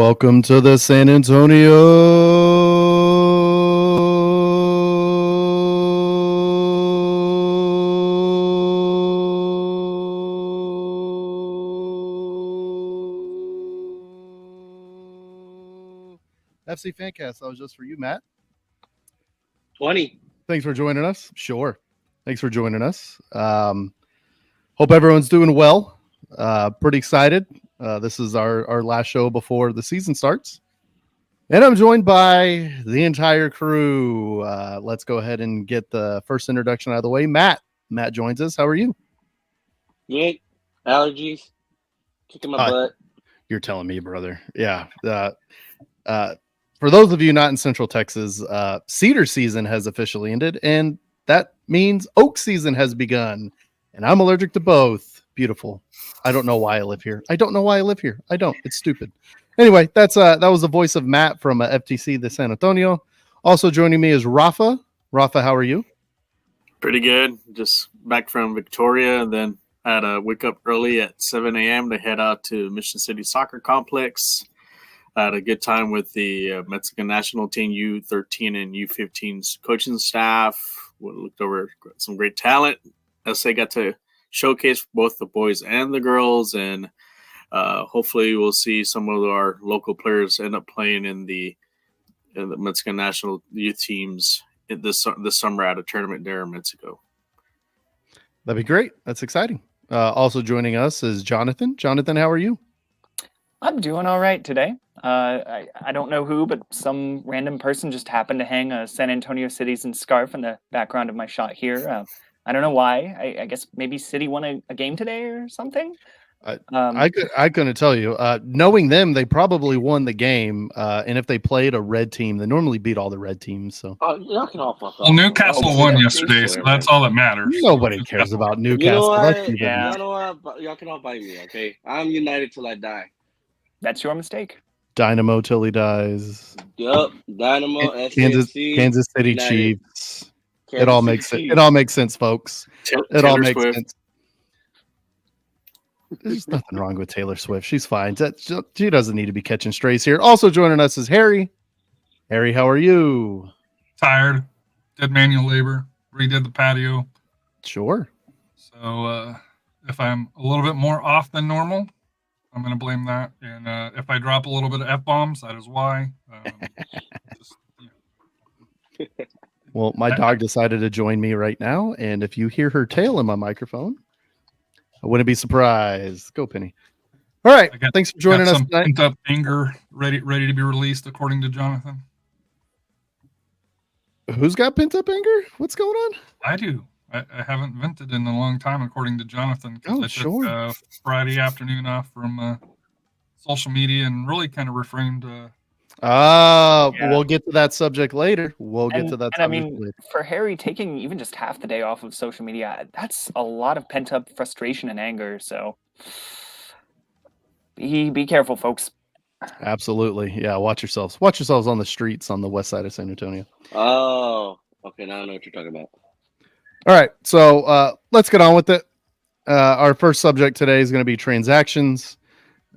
Welcome to the San Antonio FC Fancast. That was just for you, Matt. 20. Thanks for joining us. Sure. Thanks for joining us. Hope everyone's doing well. Pretty excited. This is our last show before the season starts. And I'm joined by the entire crew. Let's go ahead and get the first introduction out of the way. Matt joins us. How are you? Good. Allergies. Kicking my butt. You're telling me, brother. Yeah. For those of you not in Central Texas, cedar season has officially ended, and that means oak season has begun. And I'm allergic to both. Beautiful. I don't know why I live here. I don't. It's stupid. Anyway, that was the voice of Matt from FTC, the San Antonio. Also joining me is Rafa. Rafa, how are you? Pretty good. Just back from Victoria, and then I had to wake up early at 7 a.m. to head out to Mission City Soccer Complex. I had a good time with the Mexican national team U13 and U15's coaching staff. We looked over some great talent. SA got to showcase both the boys and the girls, and hopefully we'll see some of our local players end up playing in the Mexican national youth teams this summer at a tournament there in Mexico. That'd be great. That's exciting. Also joining us is Jonathan. Jonathan, how are you? I'm doing all right today. I don't know who, but some random person just happened to hang a San Antonio Citizen scarf in the background of my shot here. I don't know why. I guess maybe City won a game today or something. I couldn't tell you. Knowing them, they probably won the game. And if they played a red team, they normally beat all the red teams. So y'all can all fuck off. Well, Newcastle won yesterday, so that's all that matters. Nobody cares about Newcastle. You know what? Yeah. You know what? Y'all can all bite me, okay? I'm United till I die. That's your mistake. Dynamo till he dies. Yup. Dynamo, SAFC, Kansas City United. Chiefs. It all makes sense. It all makes sense, folks. It all makes sense. There's nothing wrong with Taylor Swift. She's fine. She doesn't need to be catching strays here. Also joining us is Harry. Harry, how are you? Tired. Did manual labor. Redid the patio. Sure. So if I'm a little bit more off than normal, I'm going to blame that. And if I drop a little bit of F-bombs, that is why. Well, my dog decided to join me right now. And if you hear her tail in my microphone, I wouldn't be surprised. Go, Penny. All right. Thanks for joining us tonight. Pent-up anger ready to be released, according to Jonathan. Who's got pent-up anger? What's going on? I do. I haven't vented in a long time, according to Jonathan. Oh, I took Friday afternoon off from social media and really kind of reframed. We'll get to that subject later. I mean, for Harry, taking even just half the day off of social media, that's a lot of pent-up frustration and anger. So be careful, folks. Absolutely. Yeah, watch yourselves. Watch yourselves on the streets on the west side of San Antonio. Oh, okay. Now I know what you're talking about. All right, so let's get on with it. Our first subject today is going to be transactions.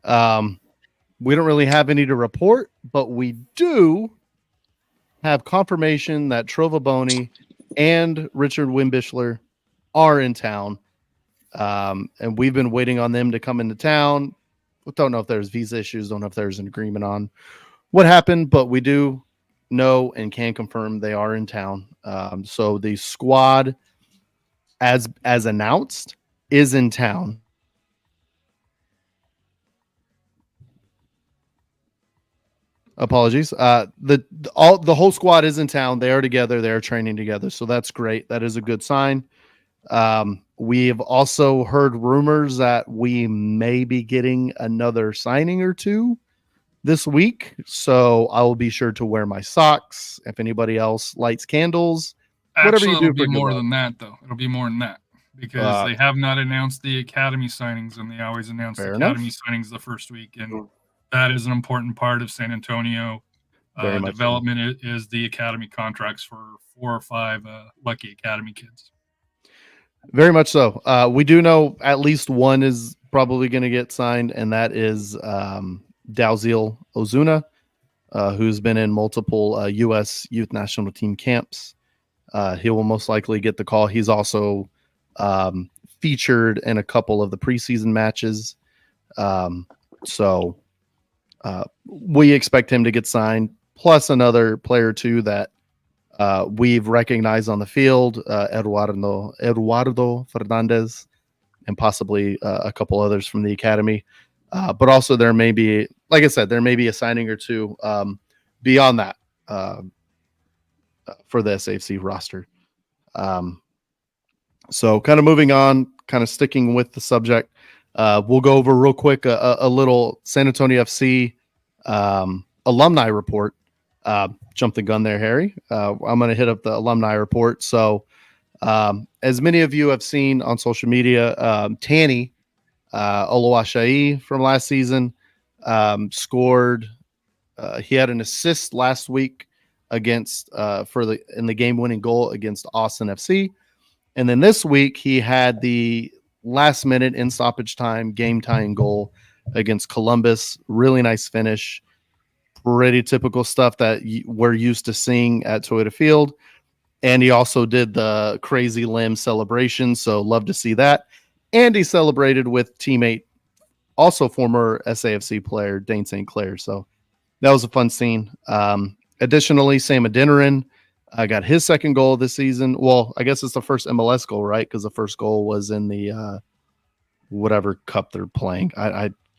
We don't really have any to report, but we do have confirmation that Trova Boni and Richard Wimbichler are in town. And we've been waiting on them to come into town. We don't know if there's visa issues, don't know if there's an agreement on what happened, but we do know and can confirm they are in town. So the squad, as announced, is in town. Apologies. The whole squad is in town. They are together. They are training together. So that's great. That is a good sign. We've also heard rumors that we may be getting another signing or two this week. So I will be sure to wear my socks. If anybody else lights candles, whatever you do. It'll be more than that, though. It'll be more than that because they have not announced the academy signings, and they always announce the academy signings the first week. And that is an important part of San Antonio development. So. Is the academy contracts for 4 or 5 lucky academy kids. Very much so. We do know at least one is probably going to get signed, and that is Dalziel Ozuna, who's been in multiple U.S. youth national team camps. He will most likely get the call. He's also featured in a couple of the preseason matches. So we expect him to get signed, plus another player or two that we've recognized on the field, Eduardo Fernandez, and possibly a couple others from the academy. But also there may be, like I said, there may be a signing or two beyond that for the SAFC roster. So kind of moving on, kind of sticking with the subject, we'll go over real quick a little San Antonio FC alumni report. Jump the gun there, Harry. I'm going to hit up the alumni report. So as many of you have seen on social media, Tanny Oluwaseyi from last season scored. He had an assist last week against in the game-winning goal against Austin FC, and then this week he had the last-minute in stoppage time game-tying goal against Columbus. Really nice finish. Pretty typical stuff that we're used to seeing at Toyota Field. And he also did the crazy limb celebration, so love to see that. And he celebrated with teammate, also former SAFC player, Dane St. Clair. So that was a fun scene. Additionally, Sam Adeniran got his second goal this season. Well, I guess it's the first MLS goal, right? Because the first goal was in the whatever cup they're playing.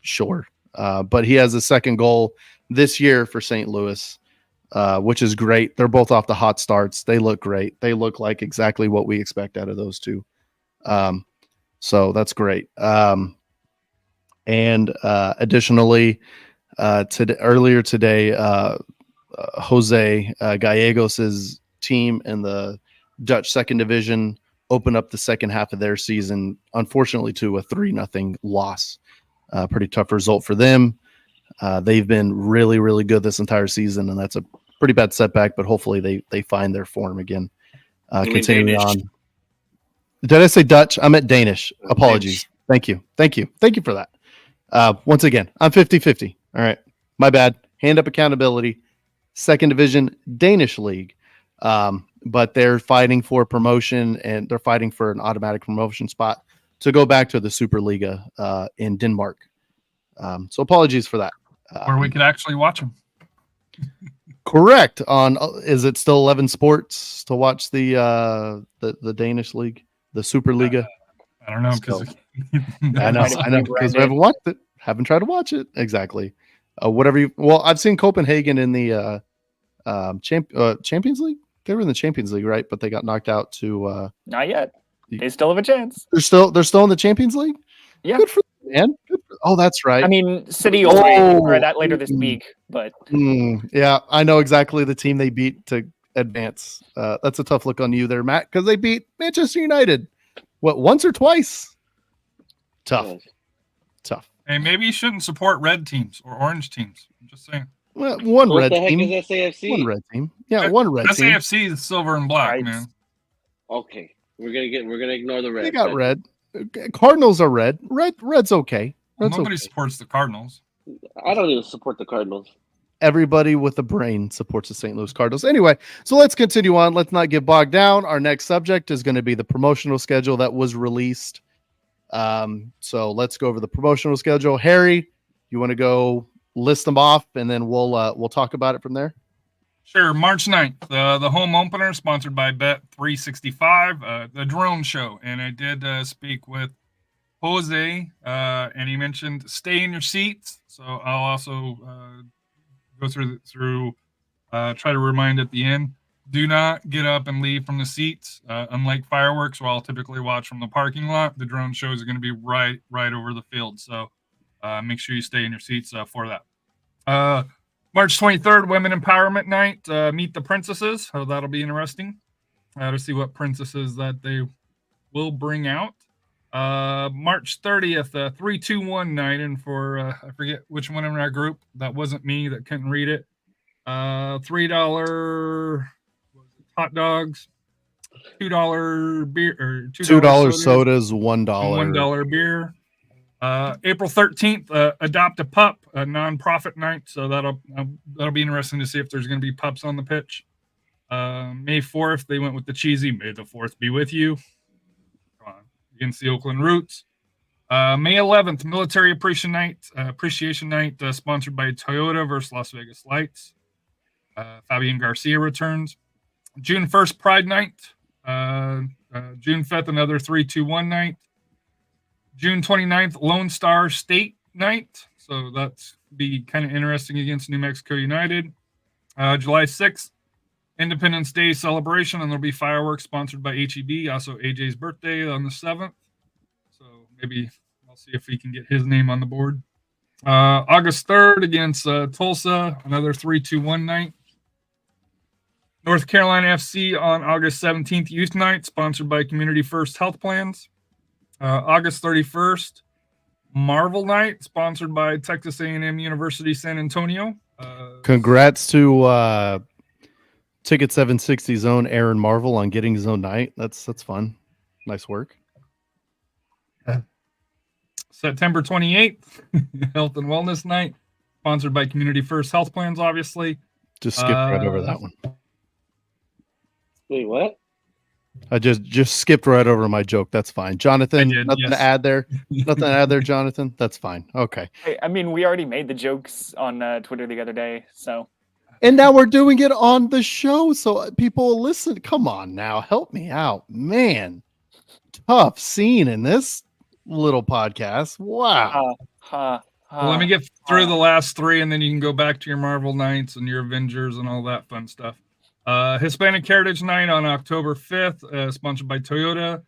Sure. But he has a second goal this year for St. Louis, which is great. They're both off the hot starts. They look great. They look like exactly what we expect out of those two. So that's great. And additionally, earlier today, Jose Gallegos' team in the Dutch second division opened up the second half of their season, unfortunately, to a 3-0 loss. Pretty tough result for them. They've been really, really good this entire season, and that's a pretty bad setback, but hopefully they find their form again. Continuing on. Did I say Dutch? I meant Danish. Apologies. Thank you. Thank you for that. Once again, I'm 50-50. All right. My bad. Hand up accountability. Second division Danish league. But they're fighting for promotion, and they're fighting for an automatic promotion spot to go back to the Superliga in Denmark. So apologies for that. Where we could actually watch them. Correct. On is it still 11 Sports to watch the Danish league, the Superliga? I don't know because I know because we haven't watched it. Haven't tried to watch it exactly. Whatever you. Well, I've seen Copenhagen in the Champions League. They were in the Champions League, right? But they got knocked out to. Not yet. They still have a chance. They're still in the Champions League. Yeah. Good for them, man. That's right. I mean, City will wait for that later this week, but yeah, I know exactly the team they beat to advance. That's a tough look on you there, Matt, because they beat Manchester United. What, once or twice? Tough. Hey, maybe you shouldn't support red teams or orange teams. I'm just saying. Well, one what red the heck team. is SAFC? One red team. Yeah, one red team. SAFC is silver and black, Right. man. Okay, we're gonna ignore the red. They got red. Cardinals are red. Red's okay. Red's Nobody okay. supports the Cardinals. I don't even support the Cardinals. Everybody with a brain supports the St. Louis Cardinals. Anyway, so let's continue on. Let's not get bogged down. Our next subject is going to be the promotional schedule that was released. So let's go over the promotional schedule. Harry, you want to go list them off, and then we'll talk about it from there? Sure. March 9th, the home opener sponsored by Bet365, the drone show. And I did speak with Jose, and he mentioned stay in your seats. So I'll also go through try to remind at the end, do not get up and leave from the seats. Unlike fireworks, where I'll typically watch from the parking lot, the drone shows are going to be right over the field. So make sure you stay in your seats for that. March 23rd, Women Empowerment Night. Meet the Princesses. So that'll be interesting to see what princesses that they will bring out. March 30th, 3-2-1 night. And for, I forget which one in our group, that wasn't me that couldn't read it. $3 hot dogs, $2 beer, or $2 sodas, $1 $1 beer. April 13th, Adopt a Pup, a nonprofit night. So that'll be interesting to see if there's going to be pups on the pitch. May 4th, they went with the cheesy May the 4th be with you. Against the Oakland Roots. May 11th, Military Appreciation Night, sponsored by Toyota versus Las Vegas Lights. Fabian Garcia returns. June 1st, Pride Night. June 5th, another 3-2-1 night. June 29th, Lone Star State Night. So that's be kind of interesting against New Mexico United. July 6th, Independence Day celebration, and there'll be fireworks sponsored by HEB. Also, AJ's birthday on the 7th. So maybe I'll see if we can get his name on the board. August 3rd against Tulsa, another 3-2-1 night. North Carolina FC on August 17th, Youth Night, sponsored by Community First Health Plans. August 31st, Marvel Night, sponsored by Texas A&M University San Antonio. Congrats to Ticket 760's own Aaron Marvel on getting his own night. That's fun. Nice work. September 28th, Health and Wellness Night, sponsored by Community First Health Plans, obviously. Just skipped right over that one. Wait, what? I just skipped right over my joke. That's fine. Jonathan, nothing to add there? Nothing to add there, Jonathan? That's fine. Okay. Hey, I mean, we already made the jokes on Twitter the other day, so. And now we're doing it on the show, so people will listen. Come on now. Help me out. Man, tough scene in this little podcast. Wow. Well, let me get through the last three, and then you can go back to your Marvel Nights and your Avengers and all that fun stuff. Hispanic Heritage Night on October 5th, sponsored by Toyota.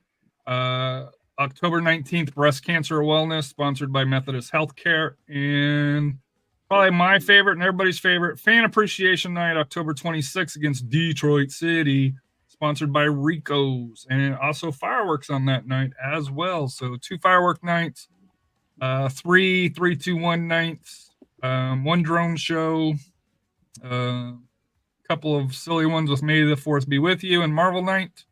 October 19th, Breast Cancer Wellness, sponsored by Methodist Healthcare. And probably my favorite and everybody's favorite, Fan Appreciation Night, October 26th against Detroit City, sponsored by Rico's. And also fireworks on that night as well. So 2 firework nights, 3 3-2-1 nights, 1 drone show, couple of silly ones with May the 4th be with you and Marvel Night.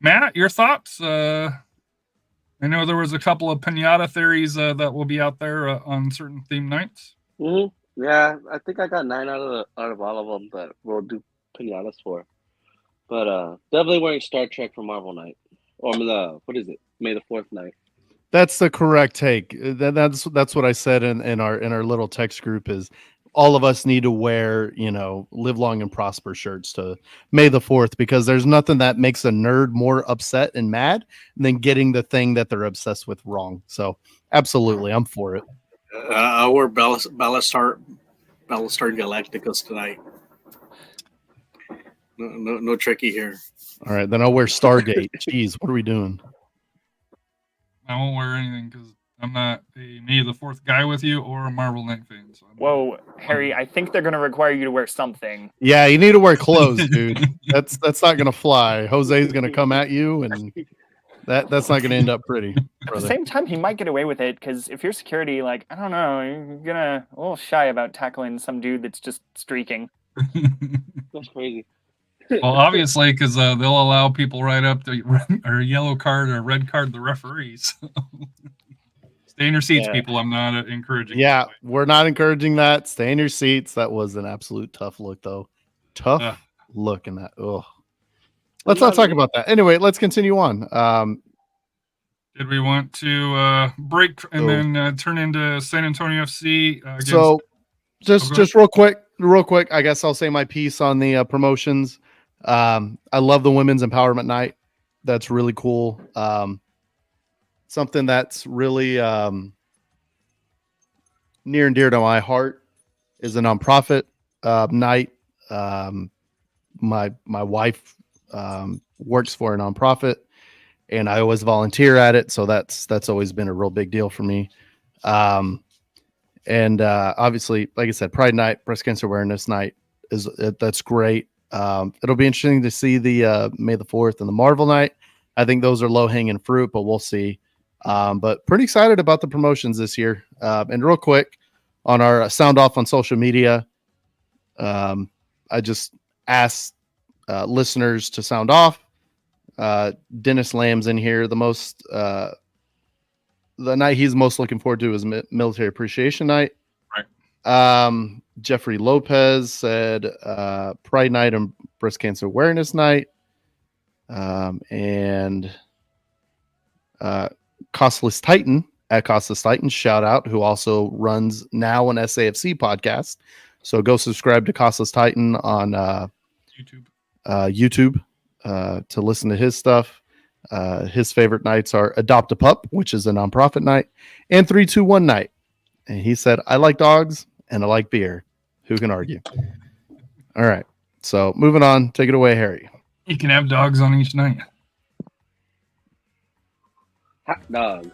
Matt, your thoughts? I know there was a couple of pinata theories that will be out there on certain theme nights. Mm-hmm. Yeah, I think I got 9 out of all of them that we'll do pinatas for. But definitely wearing Star Trek for Marvel Night. Or what is it? May the 4th night. That's the correct take. That's what I said in our little text group is all of us need to wear, live long and prosper shirts to May the 4th, because there's nothing that makes a nerd more upset and mad than getting the thing that they're obsessed with wrong. So absolutely, I'm for it. I wore Battlestar Galacticos tonight. No tricky here. All right, then I'll wear Stargate. Jeez, what are we doing? I won't wear anything because I'm not a May the 4th guy with you or a Marvel Night fan. So whoa, Harry, I think they're going to require you to wear something. Yeah, you need to wear clothes, dude. That's not going to fly. Jose's going to come at you, and that's not going to end up pretty. At the same time, he might get away with it because if you're security, I don't know, you're going to a little shy about tackling some dude that's just streaking. That's crazy. Well, obviously, because they'll allow people right up to or yellow card or red card the referees. Stay in your seats, people. I'm not encouraging. Yeah, we're not encouraging that. Stay in your seats. That was an absolute tough look, though. Tough look in that. Oh, let's not talk about that. Anyway, let's continue on. Did we want to break and then turn into San Antonio FC? So, just real quick. I guess I'll say my piece on the promotions. I love the Women's Empowerment Night. That's really cool. Something that's really near and dear to my heart is a nonprofit night. My wife works for a nonprofit, and I always volunteer at it. So that's always been a real big deal for me. And obviously, like I said, Pride Night, Breast Cancer Awareness Night that's great. It'll be interesting to see the May the 4th and the Marvel Night. I think those are low hanging fruit, but we'll see. But pretty excited about the promotions this year. And real quick on our sound off on social media, I just asked listeners to sound off. Dennis Lamb's in here. The night he's most looking forward to is Military Appreciation Night. Right. Jeffrey Lopez said Pride Night and Breast Cancer Awareness Night. And Costless Titan at Costless Titan, shout out, who also runs now an SAFC podcast. So go subscribe to Costless Titan on YouTube to listen to his stuff. His favorite nights are Adopt a Pup, which is a nonprofit night, and 321 night. And he said, I like dogs and I like beer. Who can argue? All right. So moving on. Take it away, Harry. You can have dogs on each night. Hot dog.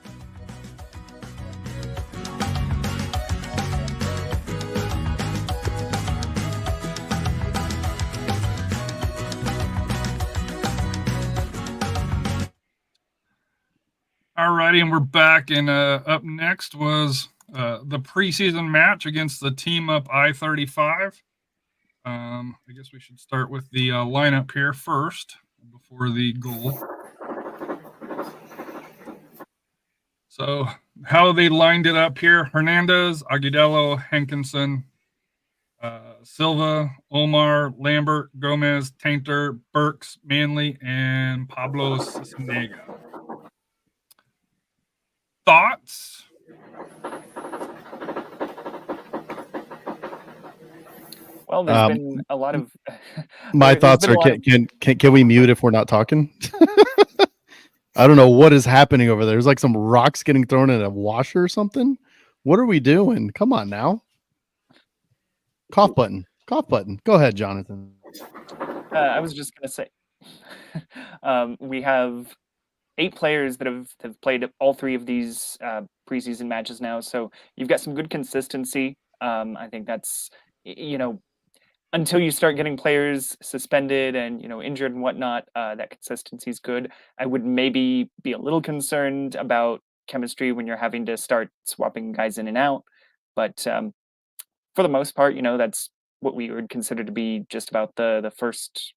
Alrighty, and we're back. And up next was the preseason match against the team up I-35. I guess we should start with the lineup here first before the goal. So how they lined it up here: Hernandez, Agudelo, Henkinson, Silva, Omar, Lambert, Gomez, Tainter, Burks, Manley, and Pablo Cisnega. Thoughts? Well, there's been a lot of. My thoughts are: can we mute if we're not talking? I don't know what is happening over there. There's like some rocks getting thrown in a washer or something. What are we doing? Come on now. Cough button. Cough button. Go ahead, Jonathan. I was just going to say, we have 8 players that have played all 3 of these preseason matches now. So you've got some good consistency. I think that's, until you start getting players suspended and, injured and whatnot, that consistency is good. I would maybe be a little concerned about chemistry when you're having to start swapping guys in and out. But for the most part, that's what we would consider to be just about the first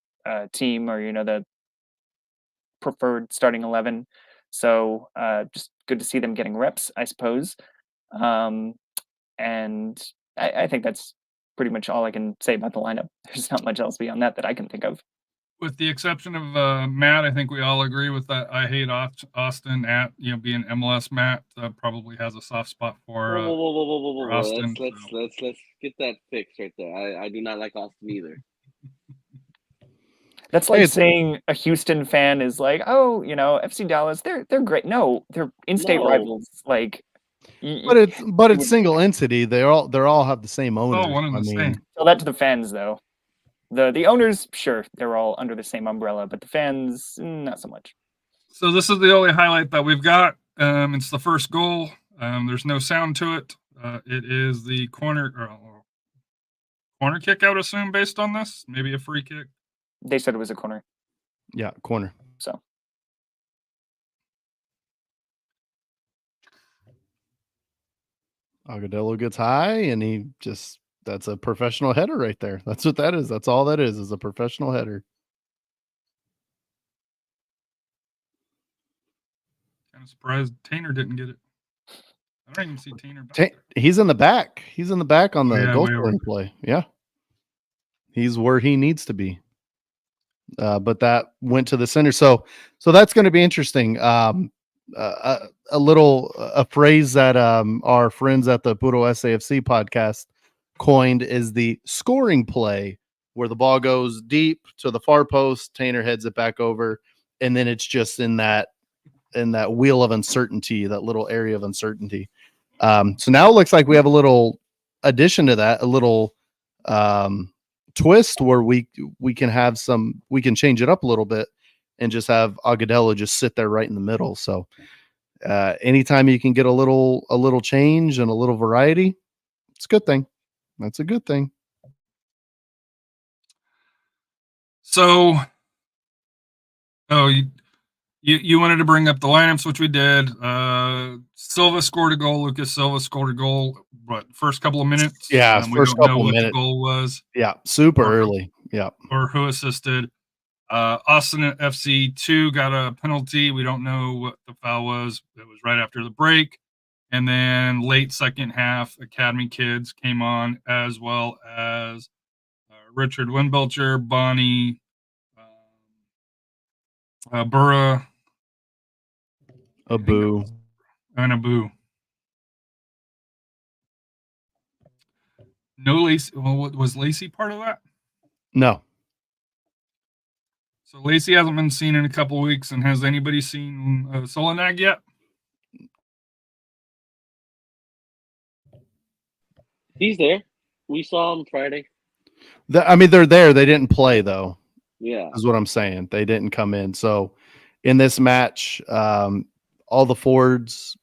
team, or, the preferred starting 11. So just good to see them getting reps, I suppose. And I think that's pretty much all I can say about the lineup. There's not much else beyond that I can think of. With the exception of Matt, I think we all agree with that. I hate Austin at being MLS. Matt probably has a soft spot for Austin. Let's get that fixed right there. I do not like Austin either. That's like saying a Houston fan is like, oh, FC Dallas, they're great. No, they're in-state rivals. Like, but it's single entity. They all have the same owner. Oh, one and the same. Tell that to the fans, though. The owners, sure, they're all under the same umbrella, but the fans, not so much. So this is the only highlight that we've got. It's the first goal. There's no sound to it. It is the corner kick, I would assume, based on this. Maybe a free kick. They said it was a corner. Yeah, corner. So. Agudelo gets high, and that's a professional header right there. That's what that is. That's all that is a professional header. Kind of surprised Tainer didn't get it. I don't even see Tainer. He's in the back. He's in the back on the goal scoring play. Yeah. He's where he needs to be. But that went to the center. So that's going to be interesting. A phrase that our friends at the Puro SAFC podcast coined is the scoring play, where the ball goes deep to the far post, Tainer heads it back over, and then it's just in that wheel of uncertainty, that little area of uncertainty. So now it looks like we have a little addition to that, a little twist where we can change it up a little bit and just have Agudelo just sit there right in the middle. So anytime you can get a little change and a little variety, it's a good thing. That's a good thing. So, you wanted to bring up the lineups, which we did. Silva scored a goal. Lucas Silva scored a goal. First couple of minutes? Yeah, we don't know what the goal was. Yeah, super early. Yeah. Or who assisted. Austin FC 2 got a penalty. We don't know what the foul was. It was right after the break. And then late second half, Academy kids came on, as well as Richard Winbelcher, Bonnie, Burra, Abu, and Abu. No Lacey. Well, was Lacey part of that? No. So Lacey hasn't been seen in a couple of weeks. And has anybody seen Solanag yet? He's there. We saw him Friday. I mean, they're there. They didn't play, though. Yeah. Is what I'm saying. They didn't come in. So in this match, all the forwards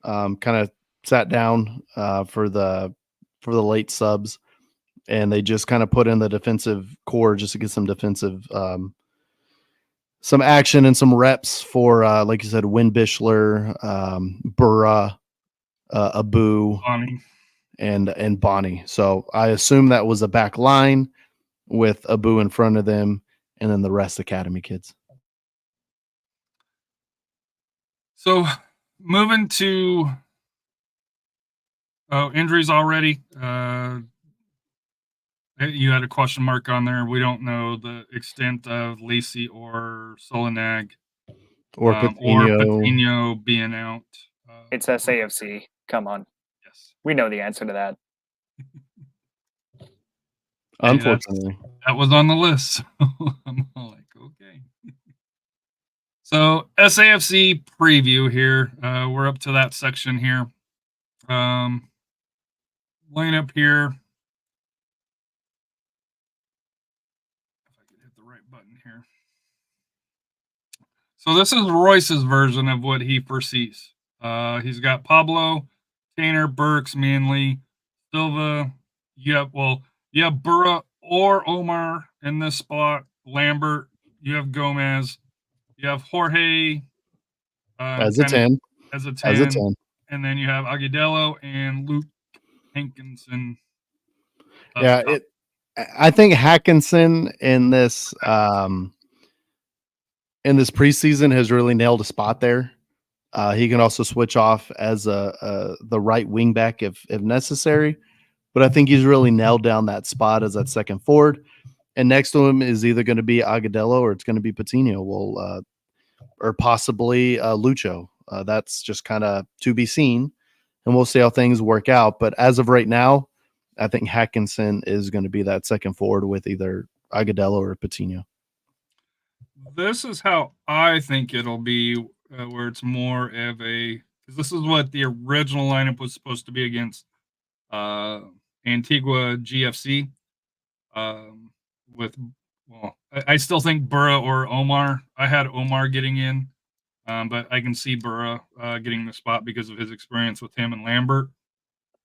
kind of sat down for the late subs, and they just kind of put in the defensive core just to get some defensive some action and some reps for like you said, Winbichler, Burra, Abu, Bonnie. and Bonnie. So I assume that was a back line with Abu in front of them, and then the rest Academy kids. So moving to injuries already. You had a question mark on there. We don't know the extent of Lacey or Solanag Or Patino being out. It's SAFC. Come on. Yes. We know the answer to that. Unfortunately. That was on the list. So I'm like, okay. So SAFC preview here. We're up to that section here. Lineup here. If I could hit the right button here. So this is Royce's version of what he foresees. He's got Pablo, Tanner, Burks, Manley, Silva. You have Burra or Omar in this spot. Lambert. You have Gomez. You have Jorge as a 10. As a 10. And then you have Agudelo and Luke Hankinson. I think Hackinson in this preseason has really nailed a spot there. He can also switch off as the right wing back if necessary, but I think he's really nailed down that spot as that second forward. And next to him is either going to be Agudelo or it's going to be Patino. Or possibly Lucho. That's just kind of to be seen, and we'll see how things work out. But as of right now, I think Hackinson is going to be that second forward with either Agudelo or Patino. This is how I think it'll be, where it's more of because this is what the original lineup was supposed to be against Antigua GFC. I still think Burra or Omar. I had Omar getting in, but I can see Burra getting the spot because of his experience with him and Lambert.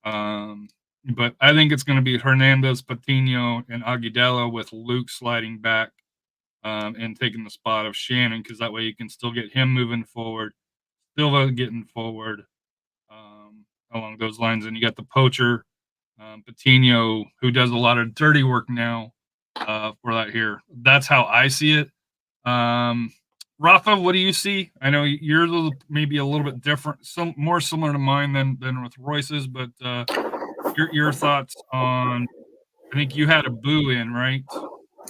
But I think it's going to be Hernandez, Patino, and Agudelo with Luke sliding back and taking the spot of Shannon, because that way you can still get him moving forward, Silva getting forward along those lines. And you got the poacher, Patino, who does a lot of dirty work now for that here. That's how I see it. Rafa, what do you see? I know yours maybe a little bit different, some more similar to mine than with Royce's, but your thoughts on, I think you had a Boo in, right?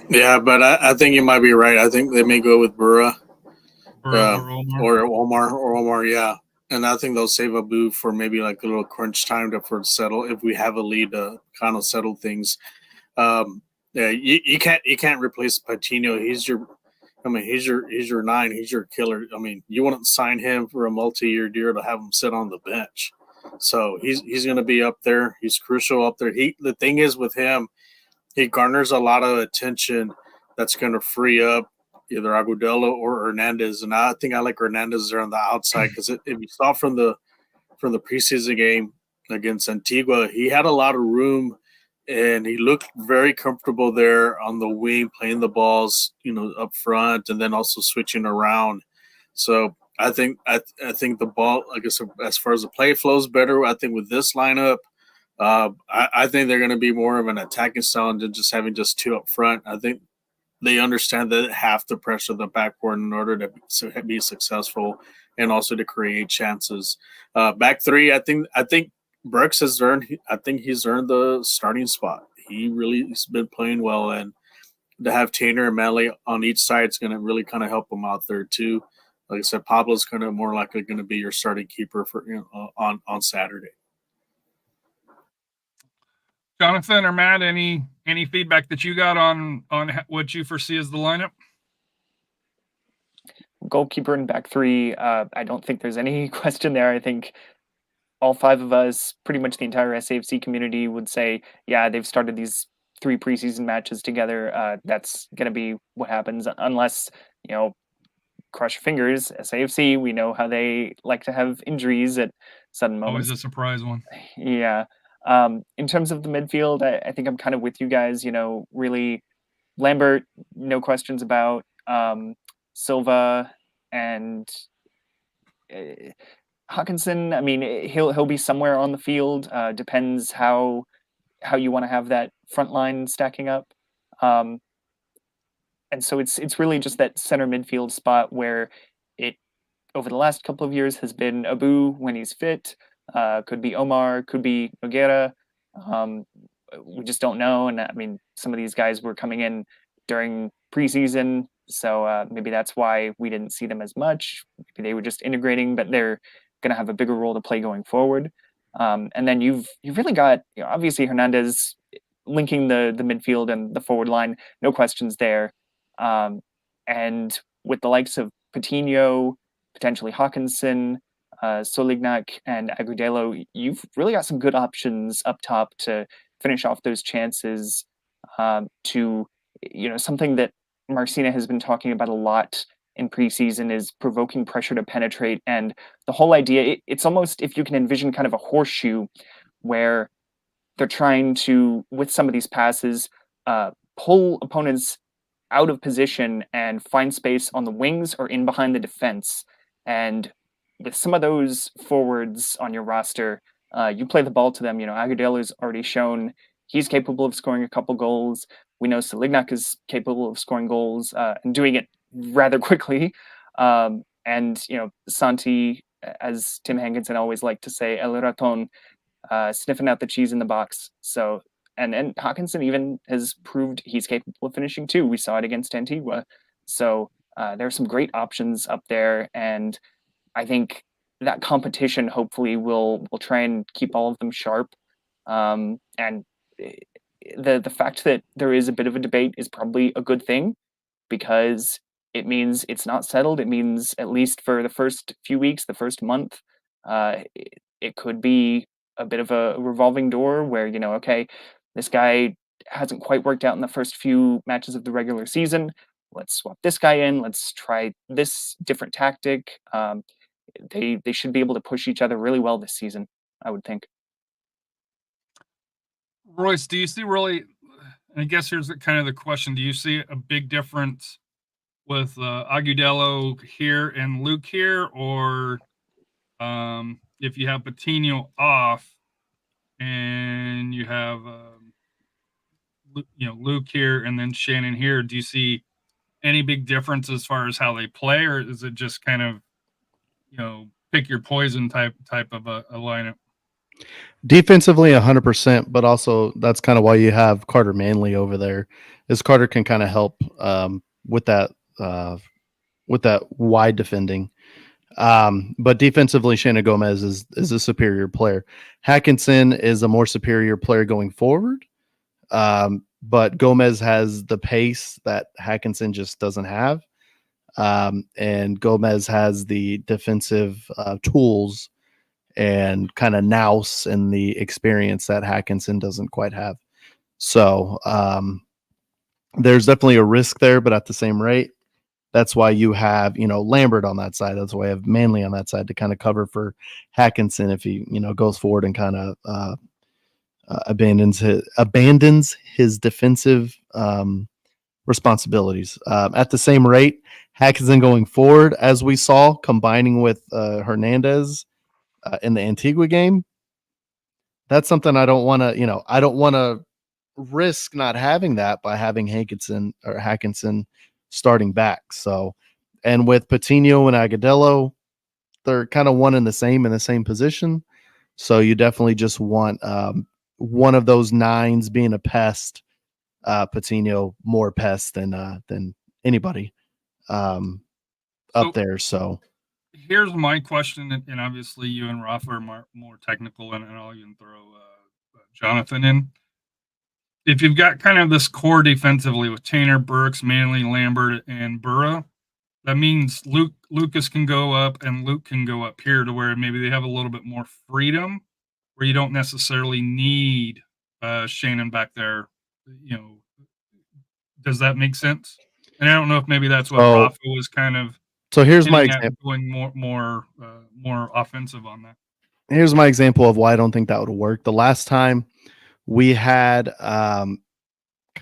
Yeah, but I think you might be right. I think they may go with Burra or Omar, yeah. And I think they'll save Abu for maybe like a little crunch time for settle if we have a lead to kind of settle things. Yeah, you can't replace Patino. He's your 9. He's your killer. I mean, you wouldn't sign him for a multi-year deal to have him sit on the bench. So he's going to be up there. He's crucial up there. The thing is with him, he garners a lot of attention that's going to free up either Agudelo or Hernandez. And I think I like Hernandez there on the outside, because if you saw from the preseason game against Antigua, he had a lot of room and he looked very comfortable there on the wing, playing the balls, up front, and then also switching around. So I think the ball, I guess, as far as the play flows better, I think with this lineup, I think they're going to be more of an attacking style than just having just 2 up front. I think they understand that they have to pressure the backboard in order to be successful and also to create chances. Back three, I think Brooks has earned. I think he's earned the starting spot. He really has been playing well, and to have Tanner and Manley on each side is going to really kind of help him out there too. Like I said, Pablo's kind of more likely going to be your starting keeper for on Saturday. Jonathan or Matt, any feedback that you got on what you foresee as the lineup? Goalkeeper and back three, I don't think there's any question there. I think all five of us, pretty much the entire SAFC community, would say, yeah, they've started these 3 preseason matches together. That's going to be what happens, unless, cross your fingers. SAFC, we know how they like to have injuries at sudden moments. Always a surprise one. Yeah. In terms of the midfield, I think I'm kind of with you guys. Really, Lambert, no questions about. Silva and Hawkinson. I mean, he'll be somewhere on the field. Depends how you want to have that front line stacking up. And so it's really just that center midfield spot where it, over the last couple of years, has been Abu when he's fit. Could be Omar, could be Noguera. We just don't know. And I mean, some of these guys were coming in during preseason, so maybe that's why we didn't see them as much. Maybe they were just integrating, but they're going to have a bigger role to play going forward. And then you've really got, obviously Hernandez linking the midfield and the forward line, no questions there. And with the likes of Coutinho, potentially Hawkinson, Solignac, and Agudelo, you've really got some good options up top to finish off those chances. To something that Marcina has been talking about a lot in preseason is provoking pressure to penetrate. And the whole idea, it's almost, if you can envision kind of a horseshoe where they're trying to, with some of these passes, pull opponents out of position and find space on the wings or in behind the defense. And with some of those forwards on your roster, you play the ball to them. Agudelo's already shown he's capable of scoring a couple goals. We know Solignac is capable of scoring goals and doing it rather quickly. And Santi, as Tim Hankinson always liked to say, El Raton, sniffing out the cheese in the box. So, and Hawkinson even has proved he's capable of finishing too. We saw it against Antigua. So there are some great options up there, and I think that competition hopefully will try and keep all of them sharp. And the fact that there is a bit of a debate is probably a good thing, because it means it's not settled. It means, at least for the first few weeks, the first month, it could be a bit of a revolving door where, okay, this guy hasn't quite worked out in the first few matches of the regular season. Let's swap this guy in. Let's try this different tactic. They should be able to push each other really well this season, I would think. Royce, do you see really, and I guess here's kind of the question, do you see a big difference with Agudelo here and Luke here, or if you have Patino off and you have Luke here and then Shannon here, do you see any big difference as far as how they play, or is it just kind of pick your poison type of a lineup? Defensively 100%, but also that's kind of why you have Carter Manley over there, is Carter can kind of help with that wide defending. But defensively, Shannon Gomez is a superior player. Hackinson is a more superior player going forward. But Gomez has the pace that Hackinson just doesn't have. And Gomez has the defensive tools and kind of nous and the experience that Hackinson doesn't quite have. So there's definitely a risk there, but at the same rate, that's why you have, Lambert on that side. That's why I have Manley on that side to kind of cover for Hackinson if he, goes forward and kind of abandons his defensive responsibilities. At the same rate, Hackinson going forward, as we saw, combining with Hernandez in the Antigua game, that's something I don't want to, risk not having that by having Hackinson starting back. So, and with Patino and Agudelo, they're kind of one in the same position. So you definitely just want one of those nines being a pest. Patino more pest than anybody up there. So here's my question, and obviously you and Rafa are more technical, and I'll even throw Jonathan in. If you've got kind of this core defensively with Tanner, Burks, Manley, Lambert, and Burra, that means Lucas can go up and Luke can go up here to where maybe they have a little bit more freedom, where you don't necessarily need Shannon back there. Does that make sense? And I don't know if maybe that's what Rafa was kind of. So here's my example. Going more offensive on that. Here's my example of why I don't think that would work. The last time we had kind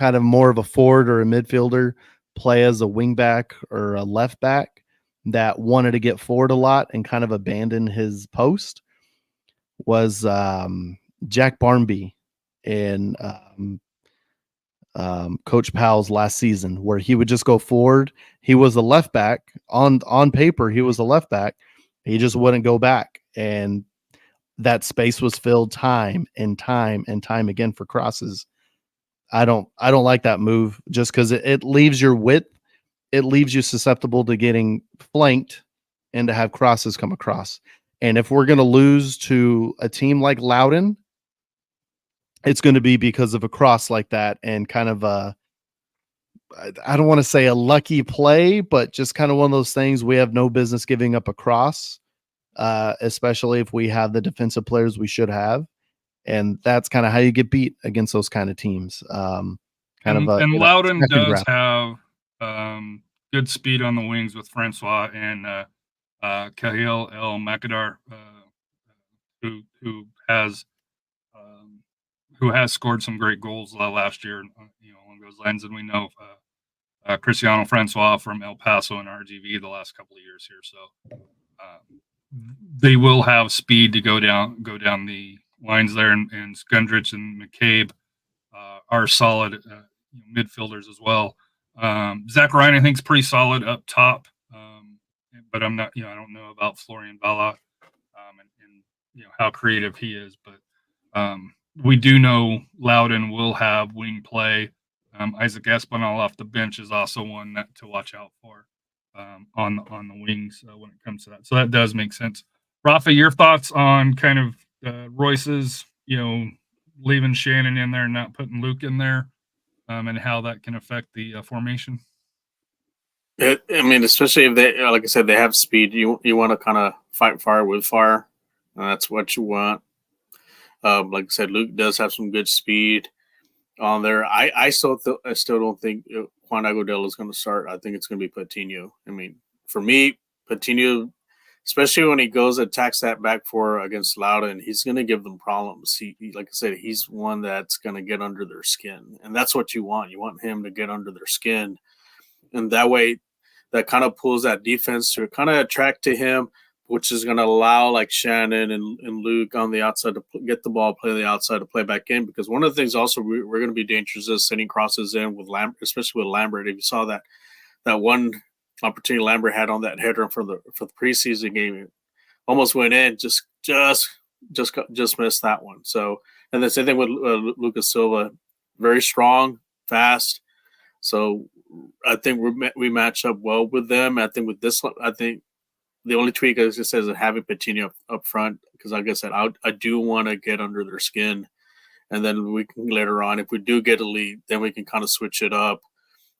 of more of a forward or a midfielder play as a wing back or a left back that wanted to get forward a lot and kind of abandon his post was Jack Barnby in Coach Powell's last season, where he would just go forward. He was a left back on paper. He was a left back. He just wouldn't go back. And that space was filled time and time again for crosses. I don't like that move just because it leaves your width. It leaves you susceptible to getting flanked and to have crosses come across. And if we're going to lose to a team like Loudoun, it's going to be because of a cross like that and kind of I don't want to say a lucky play, but just kind of one of those things we have no business giving up a cross, especially if we have the defensive players we should have. And that's kind of how you get beat against those kind of teams. And Loudoun does have good speed on the wings with Francois and Kahil El Makadar, who has scored some great goals last year, along those lines. And we know Cristiano Francois from El Paso and RGV the last couple of years here. So they will have speed to go down the lines there, and Skundrich and McCabe are solid midfielders as well. Zach Ryan, I think, is pretty solid up top, but I'm not, I don't know about Florian Bala and how creative he is, but we do know Loudoun will have wing play. Isaac Espinal off the bench is also one to watch out for on the wings when it comes to that. So that does make sense. Rafa, your thoughts on kind of Royce's, leaving Shannon in there and not putting Luke in there, and how that can affect the formation? Especially if they, like I said, they have speed. You want to kind of fight fire with fire. That's what you want. Like I said, Luke does have some good speed on there. I still don't think Juan Agudelo is going to start. I think it's going to be Patino. For me, Patino, especially when he goes attacks that back four against Loudoun, he's going to give them problems. He, like I said, he's one that's going to get under their skin, and that's what you want. You want him to get under their skin, and that way, that kind of pulls that defense to kind of attract to him, which is going to allow like Shannon and Luke on the outside to get the ball, play the outside to play back in. Because one of the things also we're going to be dangerous is sending crosses in with Lambert, especially with Lambert. If you saw that one opportunity Lambert had on that header for the preseason game, it almost went in, just missed that one. So, and the same thing with Lucas Silva, very strong, fast. So I think we match up well with them. I think with this one, I think the only tweak, as I said, is having Patino up front, because like I said, I do want to get under their skin, and then we can later on, if we do get a lead, then we can kind of switch it up,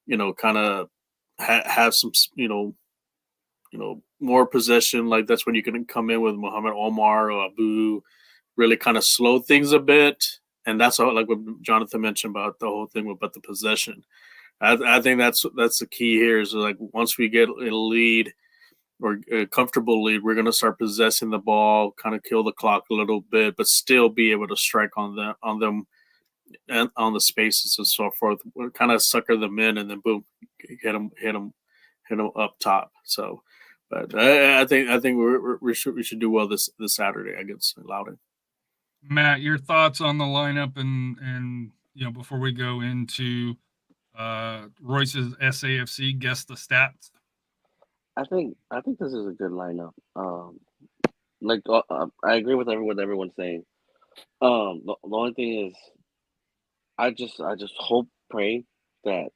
kind of have some, more possession. Like that's when you can come in with Mohamed Omar or Abu, really kind of slow things a bit, and that's all, like what Jonathan mentioned about the whole thing about the possession. I think that's the key here is like once we get a lead or a comfortable lead, we're going to start possessing the ball, kind of kill the clock a little bit, but still be able to strike on them and on the spaces and so forth. We'll kind of sucker them in and then boom, hit them up top. So, but I think we should do well this Saturday against Loudoun. Matt, your thoughts on the lineup and before we go into Royce's SAFC, guess the stats. I think this is a good lineup. I agree with what everyone's saying. The only thing is, I just hope, pray that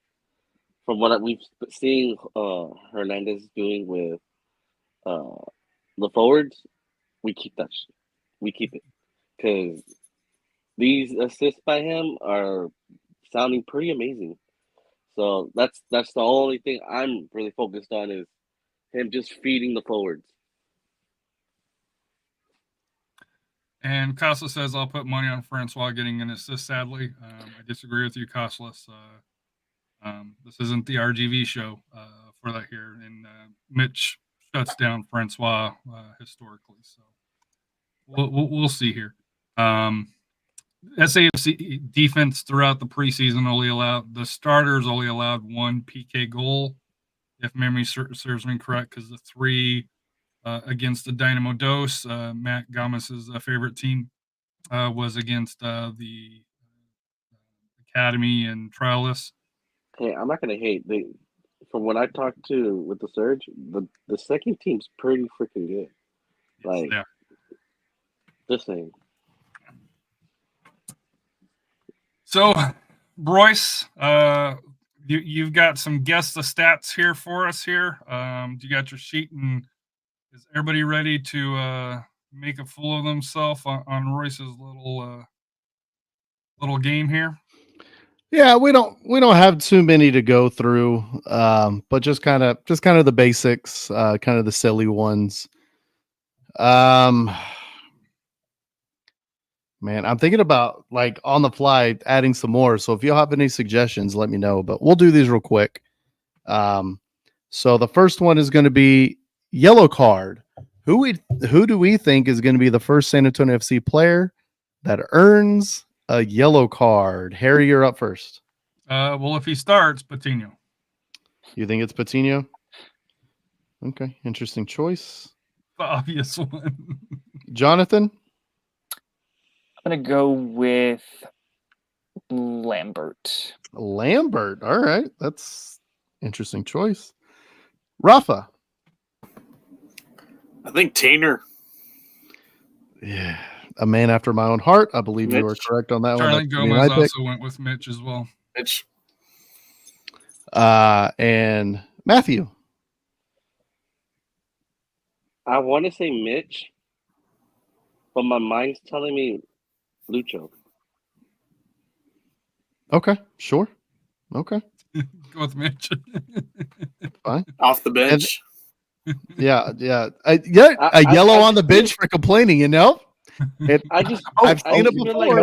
from what we've seen, Hernandez doing with the forwards, we keep that. We keep it, because these assists by him are sounding pretty amazing. So that's the only thing I'm really focused on, is him just feeding the forwards. And Costa says, I'll put money on Francois getting an assist, sadly. I disagree with you, Costless. This isn't the RGV show for that here. And Mitch shuts down Francois historically. So we'll see here. SAFC defense throughout the preseason the starters only allowed one PK goal, if memory serves me correct, because the 3 against the Dynamo Dos, Matt Gomez's favorite team, was against the Academy and Trialists. Hey, I'm not gonna hate. From what I talked to with the Surge, the second team's pretty freaking good. Like, this thing. So, Royce, you've got some guess the stats here for us here. You got your sheet, and is everybody ready to make a fool of themselves on Royce's little game here? Yeah, we don't have too many to go through, but just kind of the basics, kind of the silly ones. Man, I'm thinking about, like, on the fly adding some more. So if you have any suggestions, let me know. But we'll do these real quick. So the first one is going to be yellow card. Who do we think is going to be the first San Antonio FC player that earns a yellow card? Harry, you're up first. Well, if he starts, Patino. You think it's Patino? Okay, interesting choice. The obvious one. Jonathan? I'm going to go with Lambert. Lambert. All right. That's interesting choice. Rafa? I think Tainer. Yeah. A man after my own heart. I believe you are correct on that Charlie one. Gomez also went with Mitch as well. Mitch. And Matthew? I want to say Mitch, but my mind's telling me Lucho. Okay, sure. Okay. Go with Mitch. Fine. Off the bench. Yeah. A yellow on the bench for complaining, you know? I've seen it before.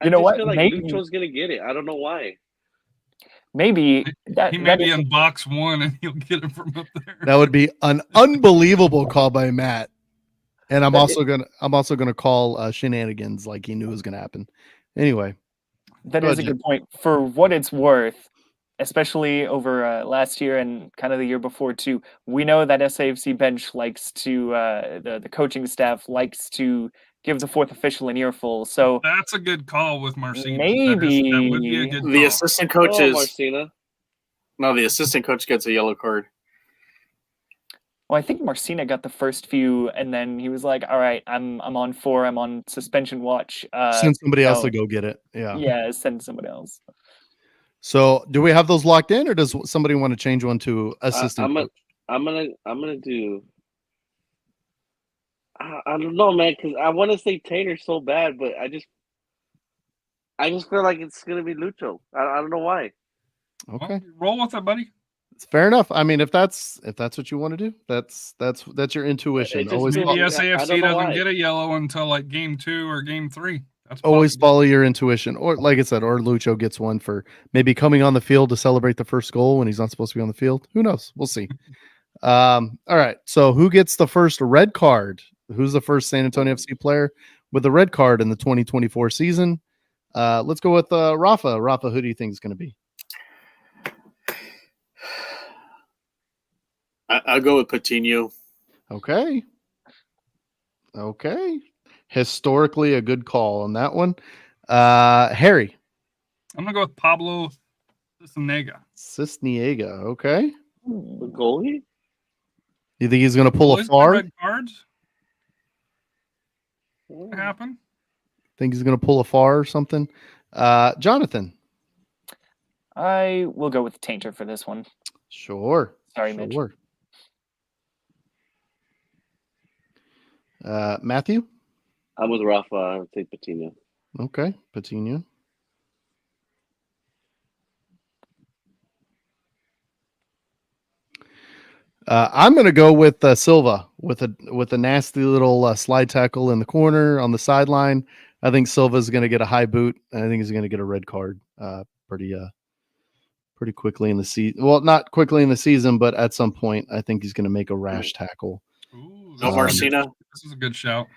You know what? I feel like Maybe Lucho's going to get it. I don't know why. Maybe he may be in box 1 and he'll get it from up there. That would be an unbelievable call by Matt. And I'm also gonna call shenanigans like he knew it was gonna happen. Anyway, that is a good point. For what it's worth, especially over last year and kind of the year before too, we know that SAFC bench likes to the coaching staff likes to give the fourth official an earful. So that's a good call with Marcina. Maybe that would be a good call. The assistant coach is Marcina. No, the assistant coach gets a yellow card. Well, I think Marcina got the first few, and then he was like, "All right, I'm on 4. I'm on suspension watch. Send somebody else to go get it." Yeah, send somebody else. So, do we have those locked in, or does somebody want to change one to assistant coach? I'm gonna do. I don't know, man, because I want to say Tainer so bad, but I just feel like it's gonna be Lucho. I don't know why. Okay, well, roll with it, buddy. It's fair enough. I mean, if that's what you want to do, that's your intuition. Maybe SAFC doesn't get a yellow until like game 2 or game 3. That's always follow your intuition, or like I said, or Lucho gets one for maybe coming on the field to celebrate the first goal when he's not supposed to be on the field. Who knows? We'll see. All right. So, who gets the first red card? Who's the first San Antonio FC player with a red card in the 2024 season? Let's go with Rafa. Rafa, who do you think is going to be? I'll go with Patino. Okay. Historically, a good call on that one. Harry. I'm gonna go with Pablo Cisniega. Cisniega, okay. The goalie? You think he's going to pull a Boys, the far? red cards Oh. happen. Think he's going to pull a far or something? Jonathan. I will go with Tainter for this one. Sure. Sorry, Mitch. Sure. Matthew? I'm with Rafa. I would take Patino. Okay, Patino. I'm going to go with Silva with a nasty little slide tackle in the corner on the sideline. I think Silva's going to get a high boot, and I think he's going to get a red card pretty quickly in the season. Well, not quickly in the season, but at some point, I think he's going to make a rash tackle. Ooh, No Marcina. This is a good shout.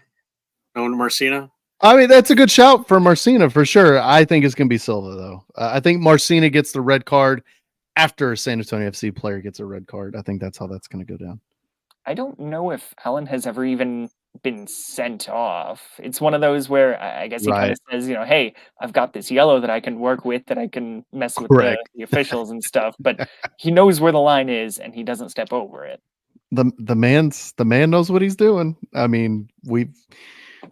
No Marcina. I mean, that's a good shout for Marcina for sure. I think it's going to be Silva, though. I think Marcina gets the red card after a San Antonio FC player gets a red card. I think that's how that's going to go down. I don't know if Allen has ever even been sent off. It's one of those where I guess he kind of says, hey, I've got this yellow that I can work with, that I can mess with the officials and stuff, but he knows where the line is and he doesn't step over it. The man knows what he's doing. I mean, we've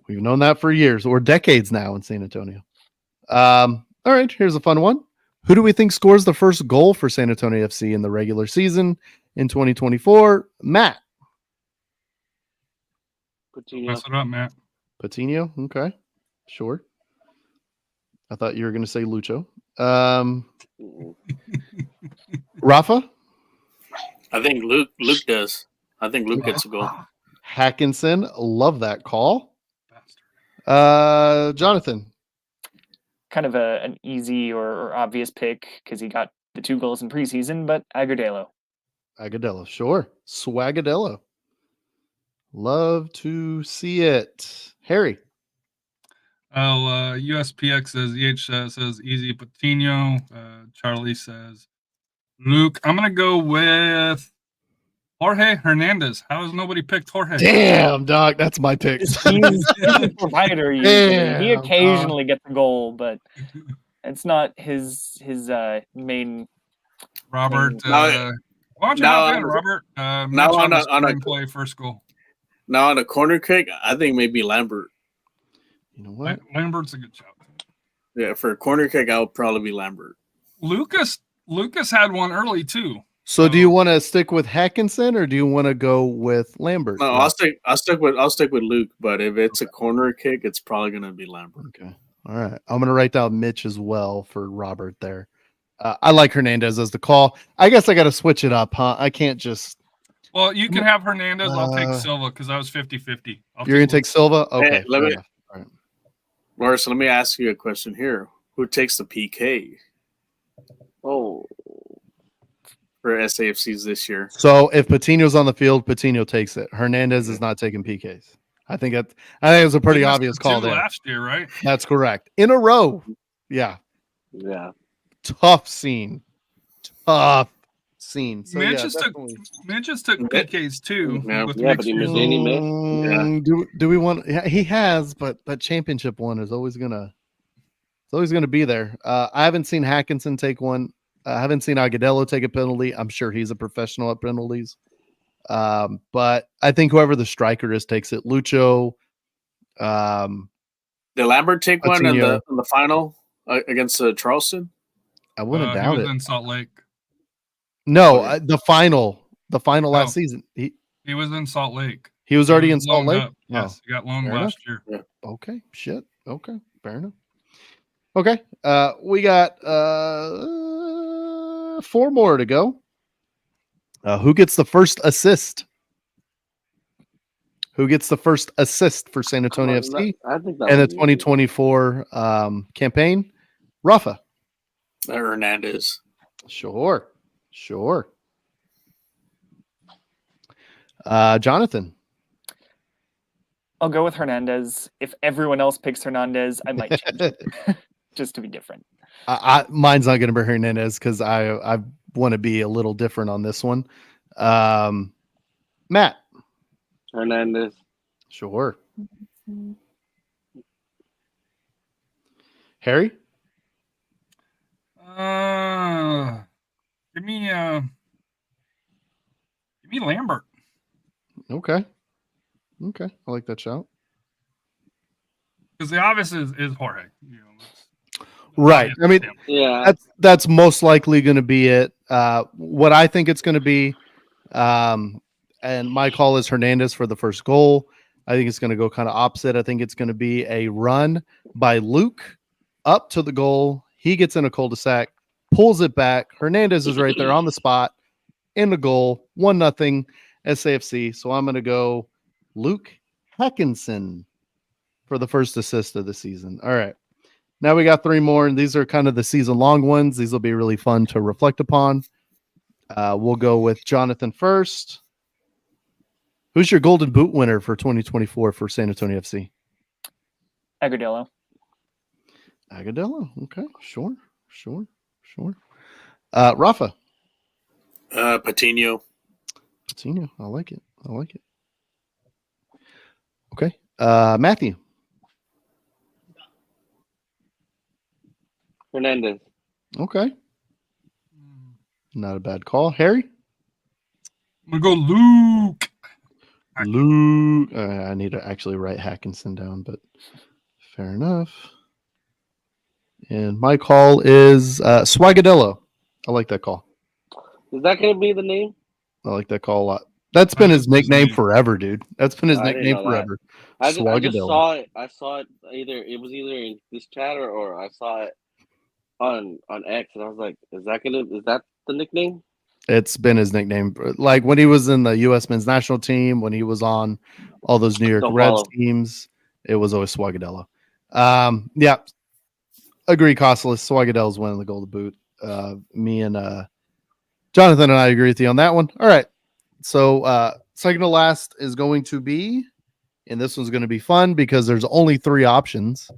known that for years or decades now in San Antonio. All right, here's a fun one. Who do we think scores the first goal for San Antonio FC in the regular season in 2024? Matt. Patino. Mess it up, Matt. Patino. Okay, sure. I thought you were going to say Lucho. Rafa. I think Luke does. I think Luke gets a goal. Hackinson. Love that call. Jonathan. Kind of an easy or obvious pick because he got the 2 goals in preseason, but Agudelo, sure. Swagadello. Love to see it. Harry. USPX says, EH says easy Patino. Charlie says Luke. I'm going to go with Jorge Hernandez. How has nobody picked Jorge? Damn, dog. That's my pick. he's a provider usually. He occasionally gets a goal, but it's not his main. Robert. Why don't you hop in, Robert? Now on a play first goal. Now on a corner kick, I think maybe Lambert. You know what? Lambert's a good shot. Yeah, for a corner kick, I would probably be Lambert. Lucas had one early too. So do you want to stick with Hackinson or do you want to go with Lambert? No, I'll stick with Luke, but if it's a corner kick, it's probably gonna be Lambert. Okay. All right. I'm gonna write down Mitch as well for Robert there. I like Hernandez as the call. I guess I gotta switch it up, huh? I can't just you can have Hernandez. I'll take Silva because I was 50-50. You're gonna take Silva? Okay. Hey, Morris, let me ask you a question here. Who takes the PK? Oh. For SAFCs this year. So if Patino's on the field, Patino takes it. Hernandez is not taking PKs. I think it was a pretty obvious call there. Last year, right? That's correct. In a row. Yeah. Yeah. Tough scene. So, Mitch just took PKs too. Yeah, but he missed. Do we want? Yeah, he has, but that championship one is always gonna be there. I haven't seen Hackinson take one. I haven't seen Agudelo take a penalty. I'm sure he's a professional at penalties. But I think whoever the striker is takes it. Lucho. Did Lambert take one in the final against Charleston? I wouldn't doubt he was it. in Salt Lake. No, the final last season. He was in Salt Lake. He was already in Salt Lake. Yes, he got loaned last year. Yeah. Okay, shit. Okay, fair enough. Okay, we got 4 more to go. Who gets the first assist? Who gets the first assist for San Antonio FC in the 2024 campaign? Rafa. Hernandez. Sure. Jonathan. I'll go with Hernandez. If everyone else picks Hernandez, I might change it just to be different. Mine's not going to be Hernandez because I want to be a little different on this one. Matt. Hernandez. Sure. Harry. Give me Lambert. Okay. I like that shout. Because the obvious is Jorge. Right. I mean, yeah, that's most likely going to be it. What I think it's going to be, and my call is Hernandez for the first goal. I think it's going to go kind of opposite. I think it's going to be a run by Luke up to the goal. He gets in a cul-de-sac, pulls it back. Hernandez is right there on the spot in the goal. 1-0 SAFC. So I'm going to go Luke Heckinson for the first assist of the season. All right. Now we got 3 more, and these are kind of the season-long ones. These will be really fun to reflect upon. We'll go with Jonathan first. Who's your Golden Boot winner for 2024 for San Antonio FC? Agudelo. Okay, sure. Rafa. Patino. I like it. Okay. Matthew. Hernandez. Okay. Not a bad call. Harry? I'm going to go Luke. I need to actually write Hackinson down, but fair enough. And my call is Swagadello. I like that call. Is that going to be the name? I like that call a lot. That's been his nickname forever, dude. That's been his nickname forever. I just saw it. I saw it either in this chat or I saw it on X, and I was like, is that the nickname? It's been his nickname. Like when he was in the U.S. men's national team, when he was on all those New York Reds teams, it was always Swagadello. Yeah. Agree, Costless. Swagadello's winning the Golden Boot. Me and Jonathan and I agree with you on that one. All right. So second to last is going to be, and this one's going to be fun because there's only 3 options.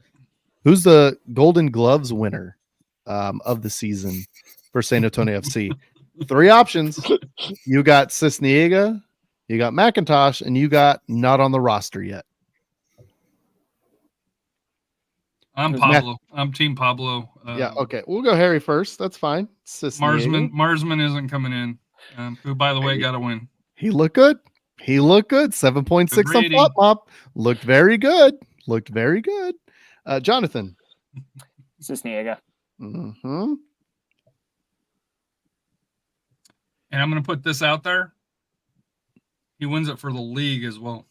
Who's the Golden Gloves winner of the season for San Antonio FC? 3 options. You got Cisniega, you got McIntosh, and you got not on the roster yet. I'm Pablo. I'm Team Pablo. Yeah, okay. We'll go Harry first. That's fine. Marsman isn't coming in. Who, by the way, got a win. He looked good. 7.6 on Flop Mop. Looked very good. Jonathan. Cisniega. Mm-hmm. And I'm going to put this out there. He wins it for the league as well.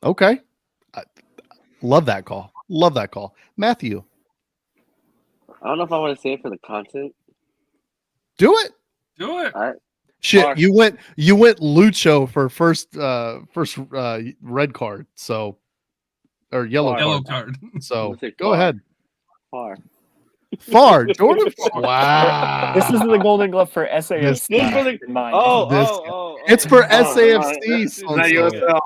Okay. Love that call. Matthew. I don't know if I want to say it for the content. Do it. All right. Shit, Mark. you went Lucho for first red card, so or yellow card. So go ahead. Far, Jordan. Wow. This is the Golden Glove for SAFC. It's for SAFC. Not USL.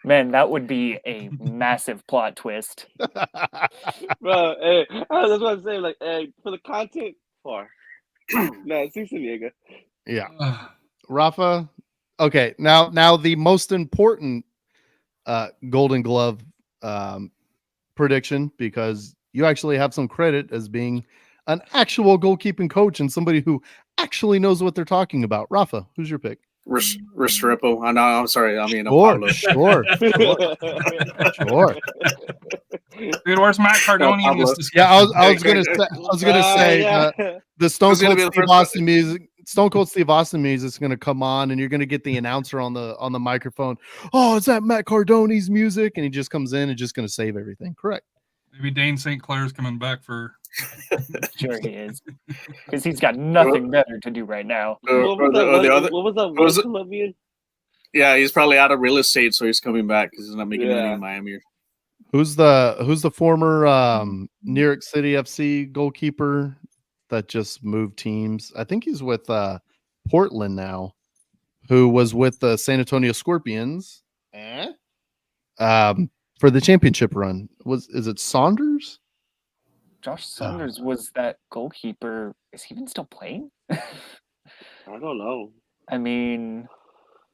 Man, that would be a massive plot twist. Bro, hey, that's what I'm saying. Like, hey, for the content, far. No, Cisniega. Yeah. Rafa. Okay, now the most important Golden Glove prediction, because you actually have some credit as being an actual goalkeeping coach and somebody who actually knows what they're talking about. Rafa, who's your pick? Restrepo. I know. I'm sorry. I mean, sure. Dude, where's Matt Cardone in this discussion? Yeah, I was gonna say the Stone Cold Steve Austin music is gonna come on, and you're gonna get the announcer on the microphone. Oh, is that Matt Cardone's music? And he just comes in and just gonna save everything. Correct. Maybe Dane St. Clair's coming back for. Sure he is, because he's got nothing better to do right now. What was that Colombian? Yeah, he's probably out of real estate, so he's coming back because he's not making money in Miami. Who's the former New York City FC goalkeeper that just moved teams? I think he's with Portland now, who was with the San Antonio Scorpions for the championship run. Is it Saunders? Josh Saunders was that goalkeeper. Is he even still playing? I don't know. I mean,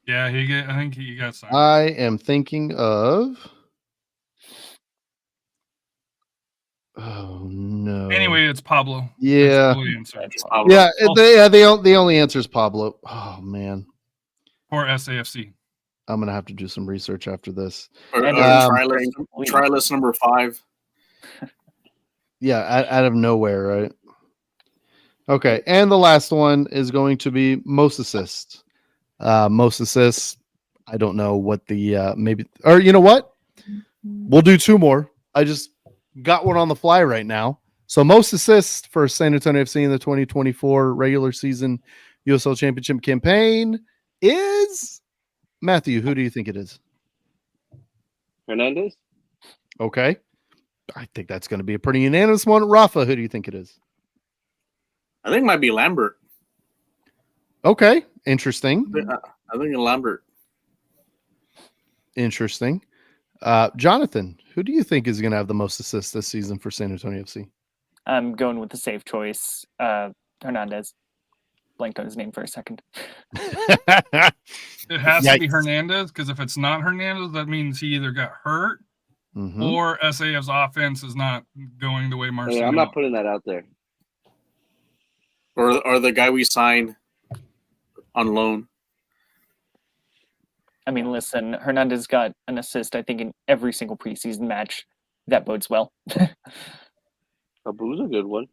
yeah, I think he got signed. I am thinking of Oh no. Anyway, it's Pablo. Yeah. It's Pablo. Yeah. The only answer is Pablo. Oh man. Or SAFC. I'm gonna have to do some research after this. Or try list number 5. Yeah, out of nowhere, right? Okay, and the last one is going to be most assists. Most assists. I don't know what the maybe, or you know what? We'll do 2 more. I just got one on the fly right now. So most assists for San Antonio FC in the 2024 regular season USL Championship campaign is Matthew. Who do you think it is? Hernandez. Okay, I think that's going to be a pretty unanimous one. Rafa, who do you think it is? I think it might be Lambert. Okay, interesting. I think Lambert. Interesting. Jonathan, who do you think is going to have the most assists this season for San Antonio FC? I'm going with the safe choice, Hernandez. Blanked on his name for a second. It has to be Hernandez, because if it's not Hernandez, that means he either got hurt or SAF's offense is not going the way Marcelo. I'm not putting that out there. Or the guy we signed on loan. I mean, listen, Hernandez got an assist, I think, in every single preseason match. That bodes well. Abu's a good one.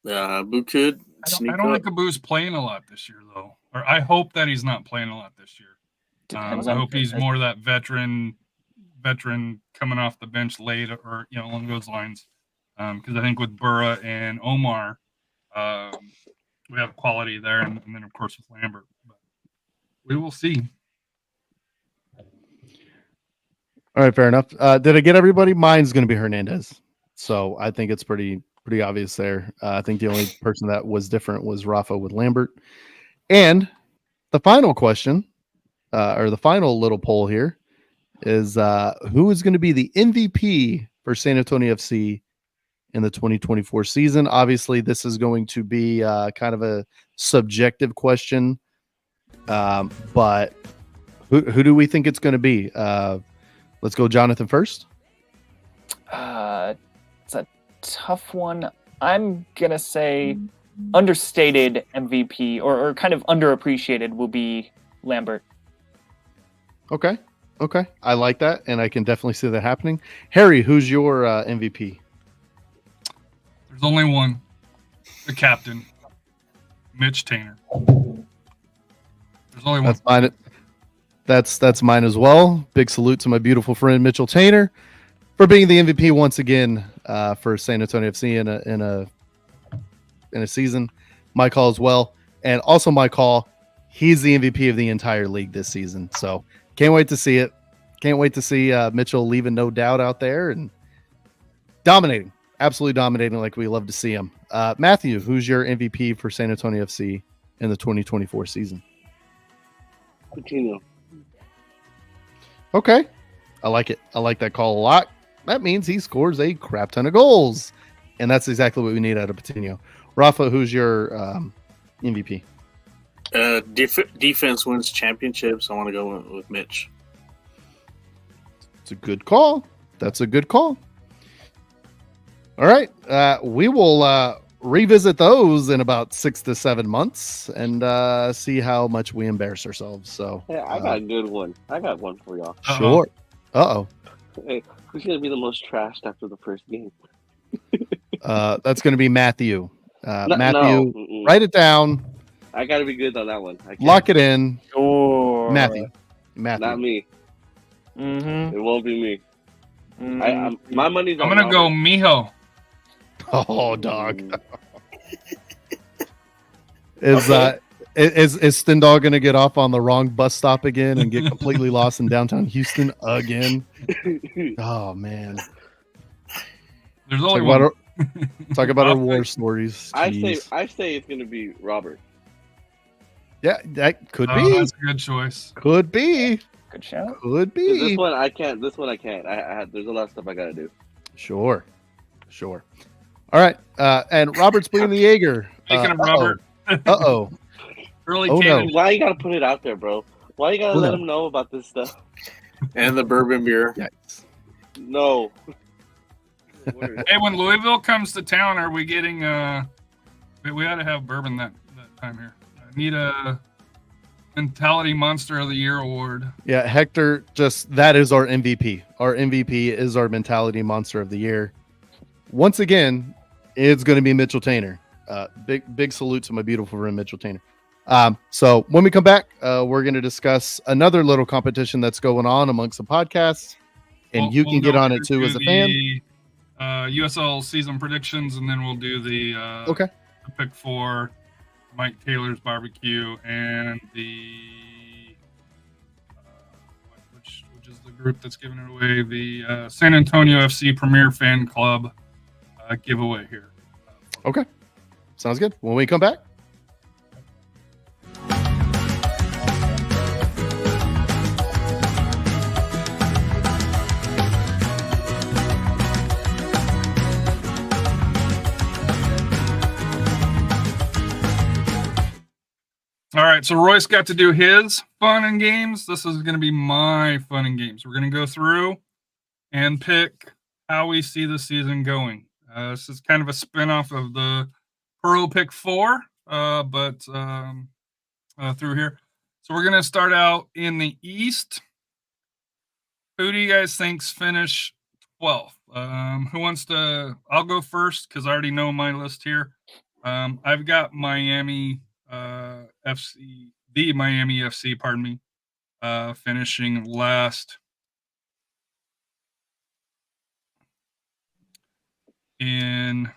Abu could. I don't think Abu's playing a lot this year, though. Or I hope that he's not playing a lot this year. I hope he's more that veteran coming off the bench late, or along those lines. Because I think with Burra and Omar, we have quality there, and then of course with Lambert. But we will see. All right, fair enough. Did I get everybody? Mine's going to be Hernandez, so I think it's pretty obvious there. I think the only person that was different was Rafa with Lambert. And the final question, or the final little poll here, is who is going to be the MVP for San Antonio FC in the 2024 season? Obviously, this is going to be kind of a subjective question, but who do we think it's going to be? Let's go, Jonathan, first. It's a tough one. I'm going to say understated MVP or kind of underappreciated will be Lambert. Okay. I like that, and I can definitely see that happening. Harry, who's your MVP? There's only one. The captain, Mitch Tainer. There's only one. That's mine. That's mine as well. Big salute to my beautiful friend Mitchell Tainer for being the MVP once again for San Antonio FC in a season. My call as well, and also my call. He's the MVP of the entire league this season. So can't wait to see it. Can't wait to see Mitchell leaving no doubt out there and dominating. Absolutely dominating like we love to see him. Matthew, who's your MVP for San Antonio FC in the 2024 season? Coutinho. Okay. I like it. I like that call a lot. That means he scores a crap ton of goals. And that's exactly what we need out of Coutinho. Rafa, who's your MVP? Defense wins championships. I want to go with Mitch. It's a good call. That's a good call. All right. We will revisit those in about 6 to 7 months and see how much we embarrass ourselves. So, hey, I got a good one. I got one for y'all. Sure. Uh-oh. Hey, who's going to be the most trashed after the first game? That's going to be Matthew. Matthew, no. Write it down. I got to be good on that one. Lock it in. Sure. Matthew. Not me. Mm-hmm. It won't be me. My money's on I'm going to go Mijo. Oh, dog. Is Stendhal going to get off on the wrong bus stop again and get completely lost in downtown Houston again? Oh, man. There's only one. Talk about our war stories. I say it's going to be Robert. Yeah, that could be. That's a good choice. Could be. Good shout. Could be. This one I can't. There's a lot of stuff I got to do. Sure. All right. And Robert's bringing the Jaeger. Speaking of Robert. Uh-oh. Early no. Why you got to put it out there, bro? Why you got to let them know about this stuff? And the bourbon beer. Yikes. No. Hey, when Louisville comes to town, are we getting? We ought to have bourbon that time here. I need a Mentality Monster of the Year award. Yeah, Hector, that is our MVP. Our MVP is our Mentality Monster of the Year. Once again, it's going to be Mitchell Tainer. Big salute to my beautiful friend Mitchell Tainer. So when we come back, we're going to discuss another little competition that's going on amongst the podcasts, and you can get on it too as a fan. USL season predictions, and then we'll do the pick 4. Mike Taylor's barbecue and the which is the group that's giving it away, the San Antonio FC Premier Fan Club giveaway here. Okay, sounds good. When we come back. All right, so Royce got to do his fun and games. This is going to be my fun and games. We're going to go through and pick how we see the season going. This is kind of a spinoff of the Pro Pick 4, but through here. So we're going to start out in the East. Who do you guys think's finish 12th? Who wants to? I'll go first because I already know my list here. I've got Miami FC, the Miami FC, pardon me, finishing last in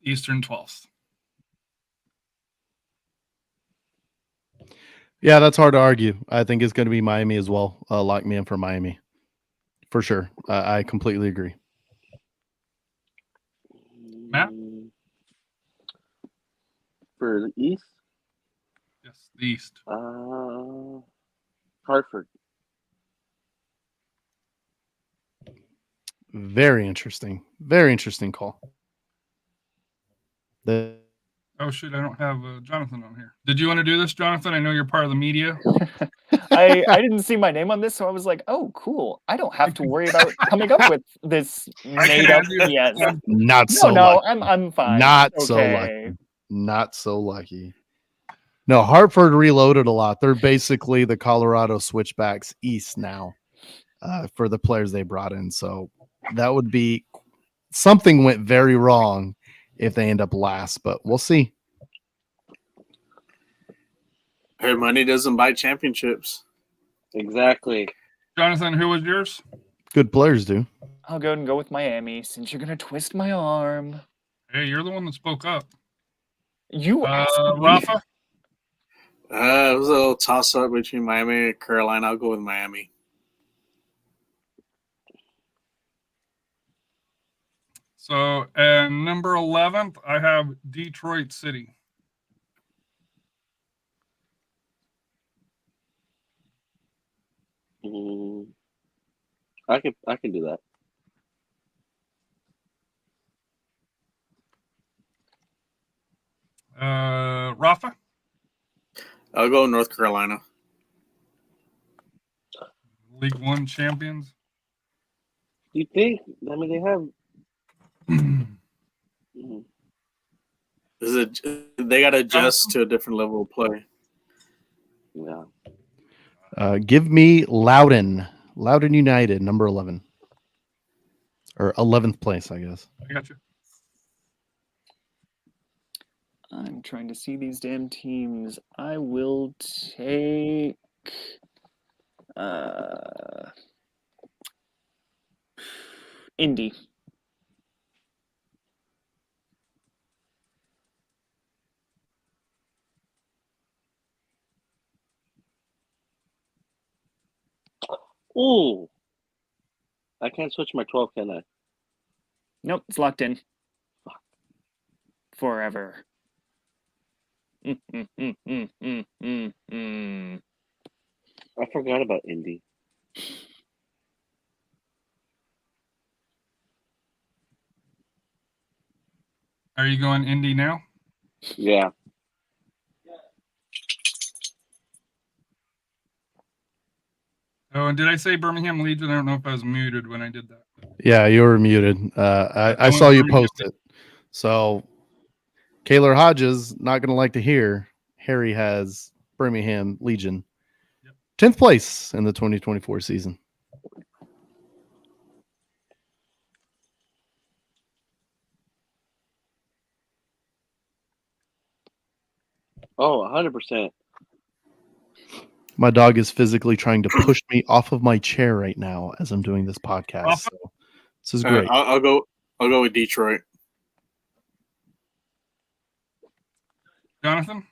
Eastern 12th. Yeah, that's hard to argue. I think it's going to be Miami as well. Lock me in for Miami. For sure. I completely agree. Matt? For the East? Yes, the East. Hartford. Very interesting. Very interesting call. Oh, shoot, I don't have Jonathan on here. Did you want to do this, Jonathan? I know you're part of the media. I didn't see my name on this, so I was like, oh, cool. I don't have to worry about coming up with this made up yes. I'm fine. Not so lucky. No, Hartford reloaded a lot. They're basically the Colorado Switchbacks East now for the players they brought in. So that would be something went very wrong if they end up last, but we'll see. Hey, money doesn't buy championships. Exactly. Jonathan, who was yours? Good players do. I'll go and go with Miami since you're going to twist my arm. Hey, you're the one that spoke up. You Rafa? It was a little toss-up between Miami and Carolina. I'll go with Miami. So, number 11th, I have Detroit City. I can do that. Rafa? I'll go North Carolina. League One champions. You think? I mean, they have. They got to adjust to a different level of play. Yeah. Give me Loudoun United, number 11. Or 11th place, I guess. I got you. I'm trying to see these damn teams. I will take Indy. Ooh. I can't switch my 12, can I? Nope, it's locked in. Forever. I forgot about Indy. Are you going Indy now? Yeah. Oh, and did I say Birmingham Legion? I don't know if I was muted when I did that. Yeah, you were muted. I saw you post it. So, Kaylor Hodges, not going to like to hear, Harry has Birmingham Legion 10th place in the 2024 season. Oh, 100%. My dog is physically trying to push me off of my chair right now as I'm doing this podcast. So this is great. I'll go with Detroit. Jonathan?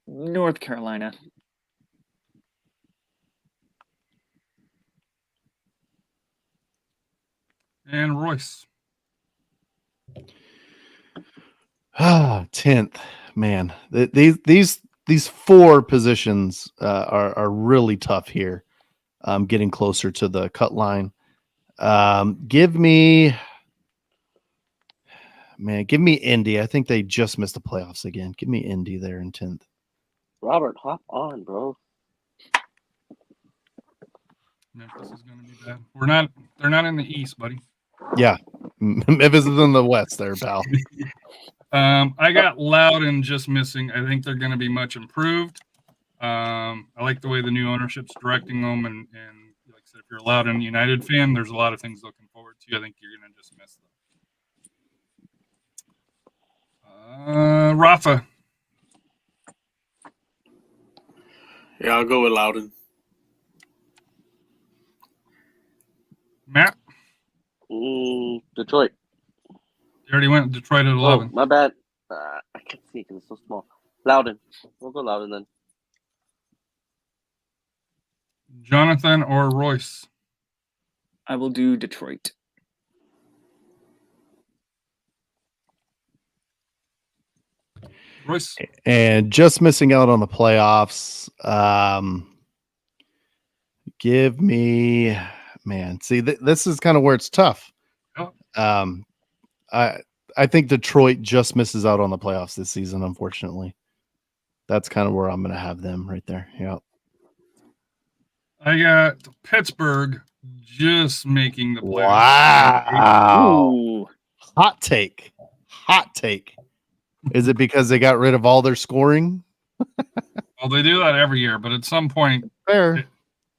North Carolina. And Royce. 10th, man. These four positions are really tough here. Getting closer to the cut line. Give me Indy. I think they just missed the playoffs again. Give me Indy there in 10th. Robert, hop on, bro. Memphis is going to be bad. They're not in the East, buddy. Yeah. Memphis is in the West there, pal. I got Loudon just missing. I think they're going to be much improved. I like the way the new ownership's directing them, and like I said, if you're a Loudon United fan, there's a lot of things looking forward to. I think you're going to just miss them. Rafa. Yeah, I'll go with Loudon. Matt? Detroit. You already went Detroit at 11. Oh, my bad. I can't see because it's so small. Loudon. We'll go Loudon then. Jonathan or Royce? I will do Detroit. Royce. And just missing out on the playoffs. Give me, man. See, this is kind of where it's tough. Oh. I think Detroit just misses out on the playoffs this season, unfortunately. That's kind of where I'm going to have them right there. Yeah. I got Pittsburgh just making the playoffs. Wow. Ooh. Hot take. Is it because they got rid of all their scoring? Well, they do that every year, but at some point, Fair.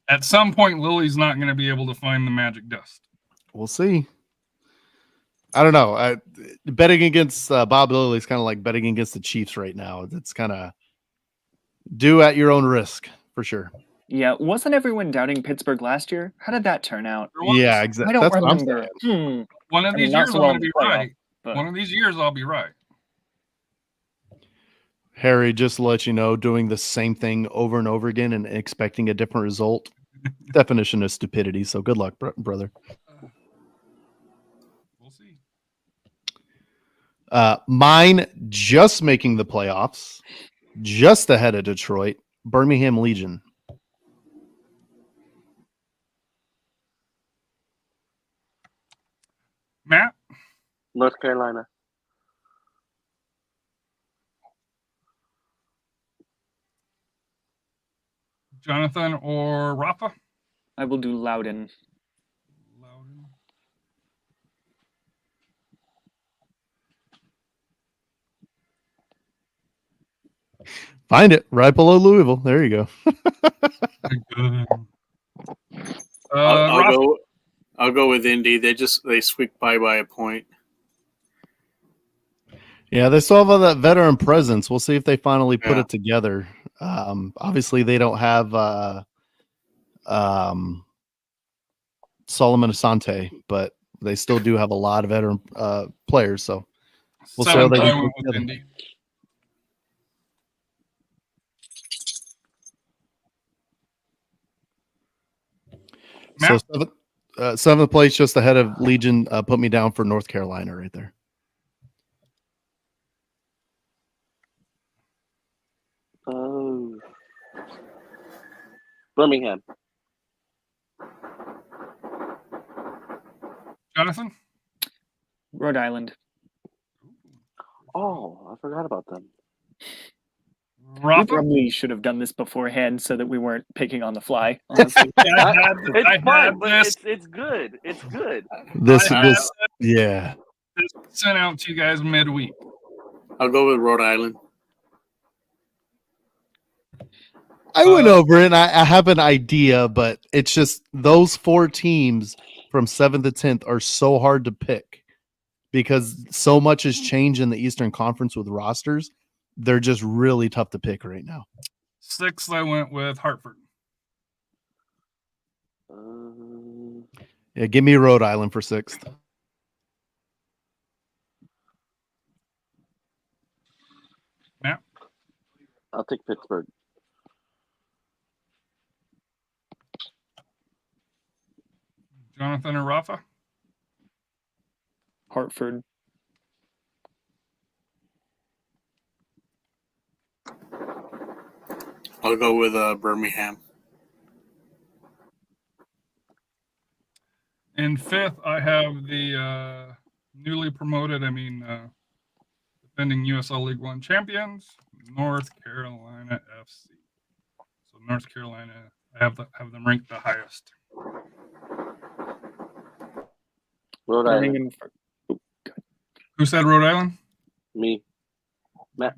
Lily's not going to be able to find the magic dust. We'll see. I don't know. Betting against Bob Lilly is kind of like betting against the Chiefs right now. It's kind of do at your own risk for sure. Yeah, wasn't everyone doubting Pittsburgh last year? How did that turn out? Yeah, exactly. I don't That's remember. what I'm saying. One of these years, I'm going to be right. But... One of these years, I'll be right. Harry, just to let you know, doing the same thing over and over again and expecting a different result, definition of stupidity. So good luck, brother. We'll see. Mine just making the playoffs, just ahead of Detroit, Birmingham Legion. Matt? North Carolina. Jonathan or Rafa? I will do Loudon. Find it right below Louisville. There you go. I'll go with Indy. They squeaked by a point. Yeah, they still have all that veteran presence. We'll see if they finally put it together. Obviously, they don't have Solomon Asante, but they still do have a lot of veteran players. So we'll see how they do together. So seventh place, just ahead of Legion. Put me down for North Carolina right there. Birmingham. Jonathan? Rhode Island. Oh, I forgot about them. We probably should have done this beforehand so that we weren't picking on the fly. Honestly, it's fun, but it's good. It's good. This sent out to you guys midweek. I'll go with Rhode Island. I went over it and I have an idea, but it's just those 4 teams from 7th to 10th are so hard to pick because so much has changed in the Eastern Conference with rosters. They're just really tough to pick right now. 6th, I went with Hartford. Yeah, give me Rhode Island for 6th. Matt? I'll take Pittsburgh. Jonathan or Rafa? Hartford. I'll go with Birmingham. In 5th, I have the newly promoted, defending USL League One champions, North Carolina FC. So North Carolina, I have them ranked the highest. Rhode Island. Who said Rhode Island? Me. Matt.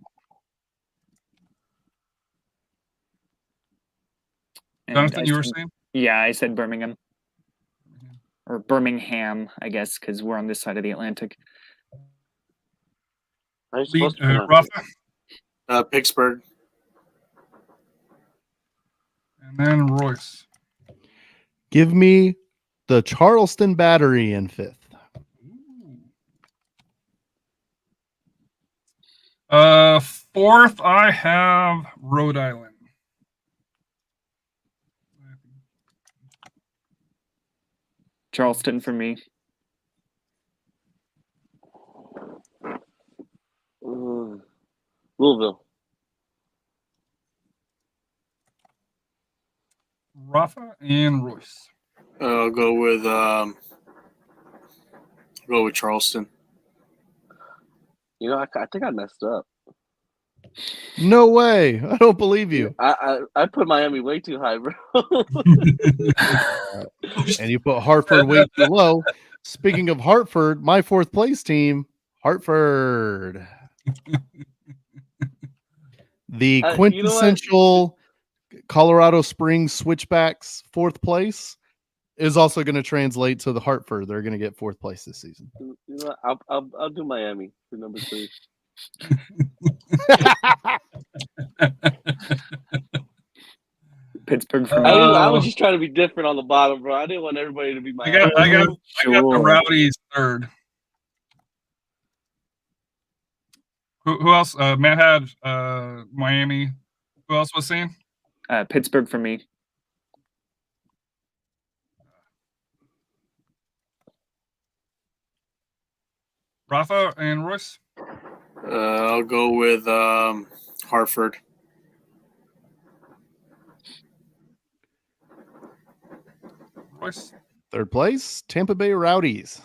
Jonathan, you were saying? Yeah, I said Birmingham. Or Birmingham, I guess, because we're on this side of the Atlantic. Rafa? Pittsburgh. And then Royce. Give me the Charleston Battery in 5th. 4th, I have Rhode Island. Charleston for me. Louisville. Rafa and Royce. I'll go with Charleston. You know, I think I messed up. No way. I don't believe you. I put Miami way too high, bro. And you put Hartford way too low. Speaking of Hartford, my 4th place team, Hartford. The quintessential Colorado Springs Switchbacks 4th place is also going to translate to the Hartford. They're going to get 4th place this season. You know, I'll do Miami for number 3. Pittsburgh for me. I was just trying to be different on the bottom, bro. I didn't want everybody to be Miami. I got the Rowdies 3rd. Who else? Matt had Miami. Who else was saying? Pittsburgh for me. Rafa and Royce? I'll go with Hartford. Royce? 3rd place, Tampa Bay Rowdies.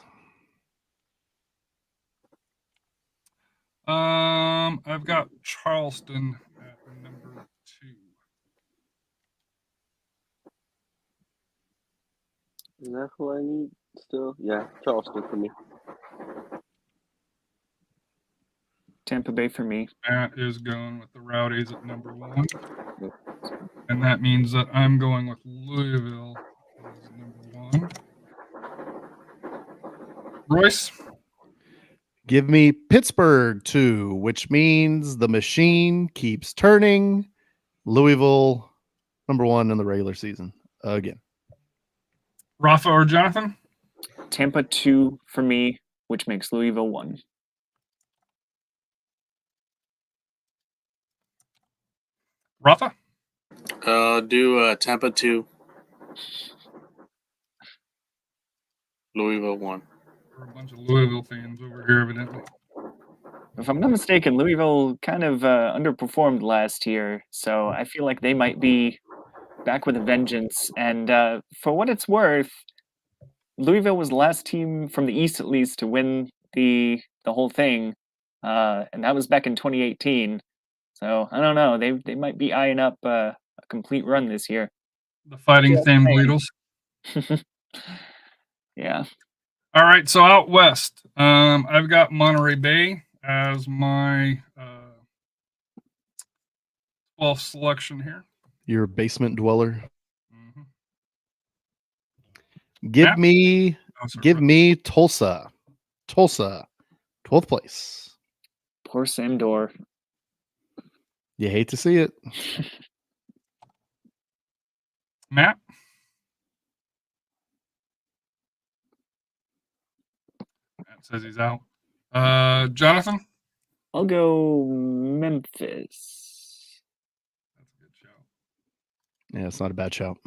I've got Charleston at number 2. Is that who I need still? Yeah, Charleston for me. Tampa Bay for me. Matt is going with the Rowdies at number 1. And that means that I'm going with Louisville as number 1. Royce? Give me Pittsburgh 2, which means the machine keeps turning. Louisville, number 1 in the regular season again. Rafa or Jonathan? Tampa 2 for me, which makes Louisville 1. Rafa? Do Tampa 2. Louisville 1. We're a bunch of Louisville fans over here, evidently. If I'm not mistaken, Louisville kind of underperformed last year, so I feel like they might be back with a vengeance. And for what it's worth, Louisville was the last team from the East, at least, to win the whole thing, and that was back in 2018. So I don't know. They might be eyeing up a complete run this year. The Fighting Just Thin saying. Bleedles. Yeah. All right, so out west, I've got Monterey Bay as my 12th selection here. Your basement dweller. Mm-hmm. Give me Tulsa. Tulsa, 12th place. Poor Sam Dorr. You hate to see it. Matt? Matt says he's out. Jonathan? I'll go Memphis. That's a good shout. Yeah, it's not a bad shout.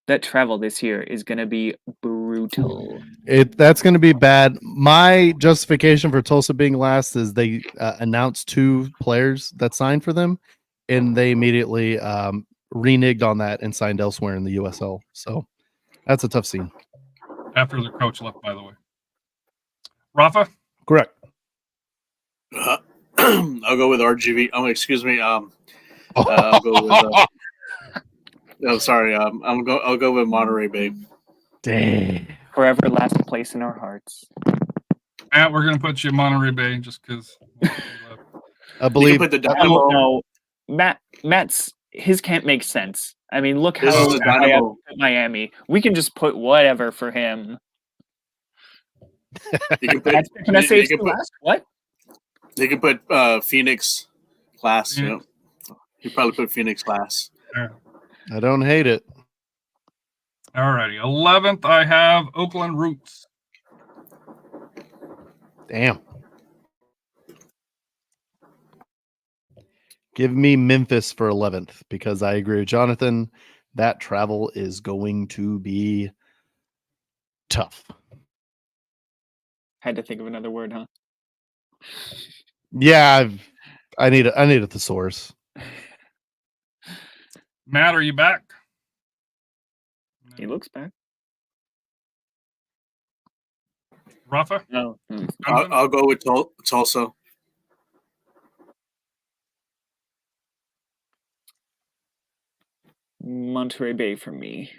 That travel this year is going to be brutal. That's going to be bad. My justification for Tulsa being last is they announced 2 players that signed for them, and they immediately reneged on that and signed elsewhere in the USL. So that's a tough scene. After the coach left, by the way. Rafa? Correct. I'll go with RGV. Oh, excuse me. I'll go with. Oh, sorry. I'll go with Monterey Bay. Dang. Forever last place in our hearts. Matt, we're going to put you in Monterey Bay just because. I believe. Put the I don't know. Matt's his can't make sense. I mean, look This how is the I Dynamo. put Miami. We can just put whatever for him. Can I say it's the last? What? They could put Phoenix class. You know, you probably put Phoenix class. Yeah. I don't hate it. All righty. 11th, I have Oakland Roots. Damn. Give me Memphis for 11th because I agree with Jonathan. That travel is going to be tough. Had to think of another word, huh? Yeah, I need a thesaurus. Matt, are you back? He looks back. Rafa? No. I'll go with Tulsa. Monterey Bay for me.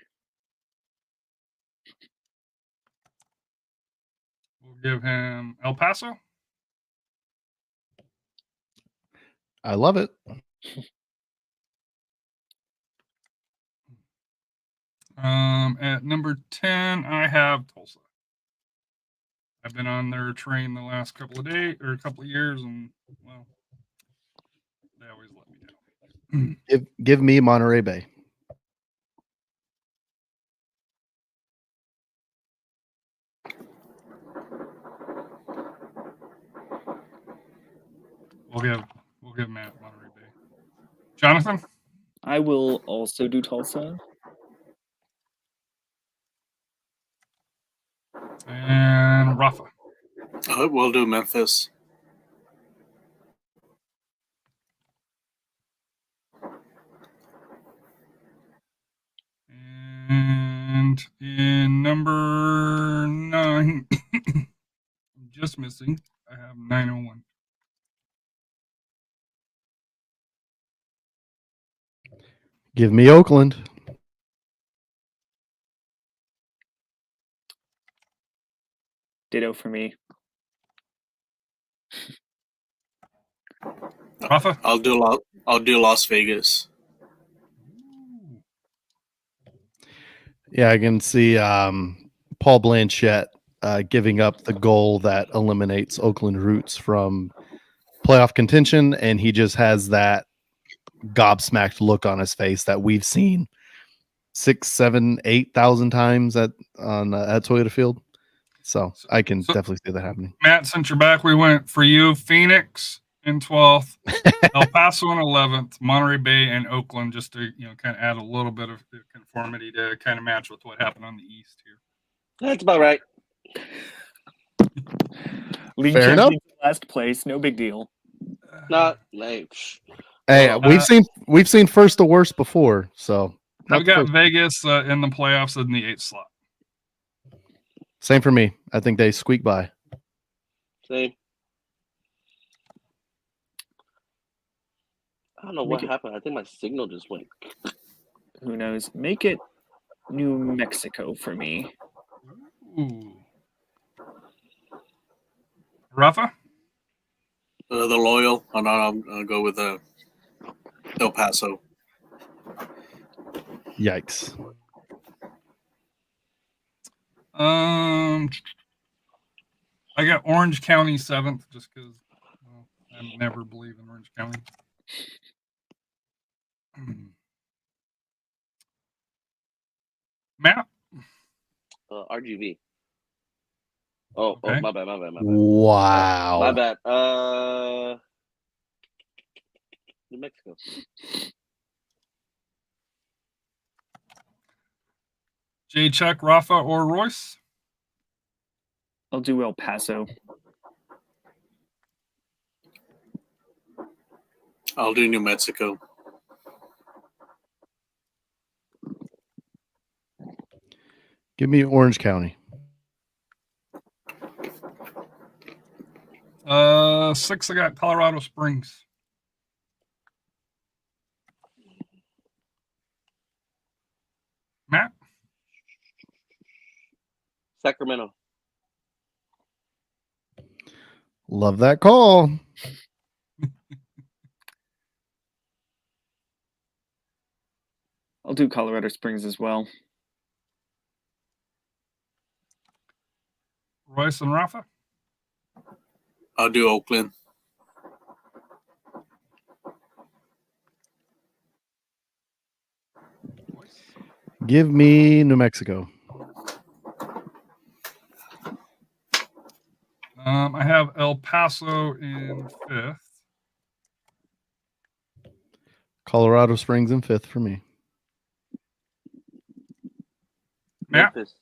We'll give him El Paso. I love it. At number 10, I have Tulsa. I've been on their train the last couple of years, and well, they always let me down. Give me Monterey Bay. We'll give Matt Monterey Bay. Jonathan? I will also do Tulsa. And Rafa. We'll do Memphis. And in number 9, I'm just missing. I have 901. Give me Oakland. Ditto for me. Rafa? I'll do Las Vegas. Yeah, I can see Paul Blanchett giving up the goal that eliminates Oakland Roots from playoff contention, and he just has that gobsmacked look on his face that we've seen 6, 7, 8,000 times at Toyota Field. So I can definitely see that happening. Matt, since you're back, we went for you Phoenix in 12th, El Paso in 11th, Monterey Bay and Oakland, just to kind of add a little bit of conformity to kind of match with what happened on the East here. That's about right. League Fair enough. Last place, no big deal. Not like. Hey, we've seen first to worst before, so I've got Vegas in the playoffs in the 8th slot. Same for me. I think they squeak by. Same. I don't know what happened. I think my signal just went. Who knows? Make it New Mexico for me. Ooh. Rafa? The Loyal. I'm gonna go with El Paso. Yikes. I got Orange County 7th just because I never believe in Orange County. Matt? RGV. Oh, Okay. my bad. Wow. My bad. New Mexico. J. Chuck, Rafa, or Royce? I'll do El Paso. I'll do New Mexico. Give me Orange County. 6, I got Colorado Springs. Matt? Sacramento. Love that call. I'll do Colorado Springs as well. Royce and Rafa? I'll do Oakland. Give me New Mexico. I have El Paso in 5th. Colorado Springs in 5th for me. Matt? Memphis.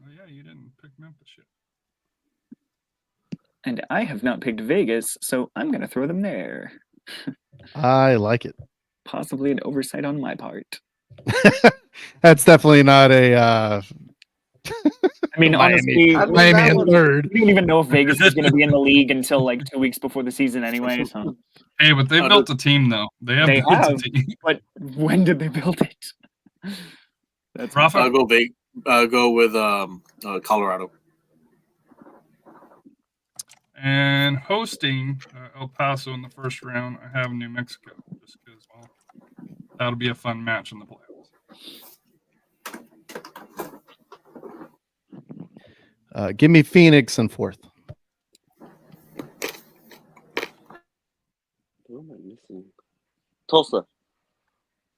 Oh, yeah, you didn't pick Memphis yet. And I have not picked Vegas, so I'm going to throw them there. I like it. Possibly an oversight on my part. That's definitely not a I mean, honestly, Miami in third. we don't even know if Vegas is going to be in the league until like 2 weeks before the season anyway. So. Hey, but they built a team, though. They have built a team. But when did they build it? That's Rafa? I'll go with Colorado. And hosting El Paso in the first round, I have New Mexico. Just because, well, that'll be a fun match in the playoffs. Give me Phoenix in 4th. Who am I missing? Tulsa.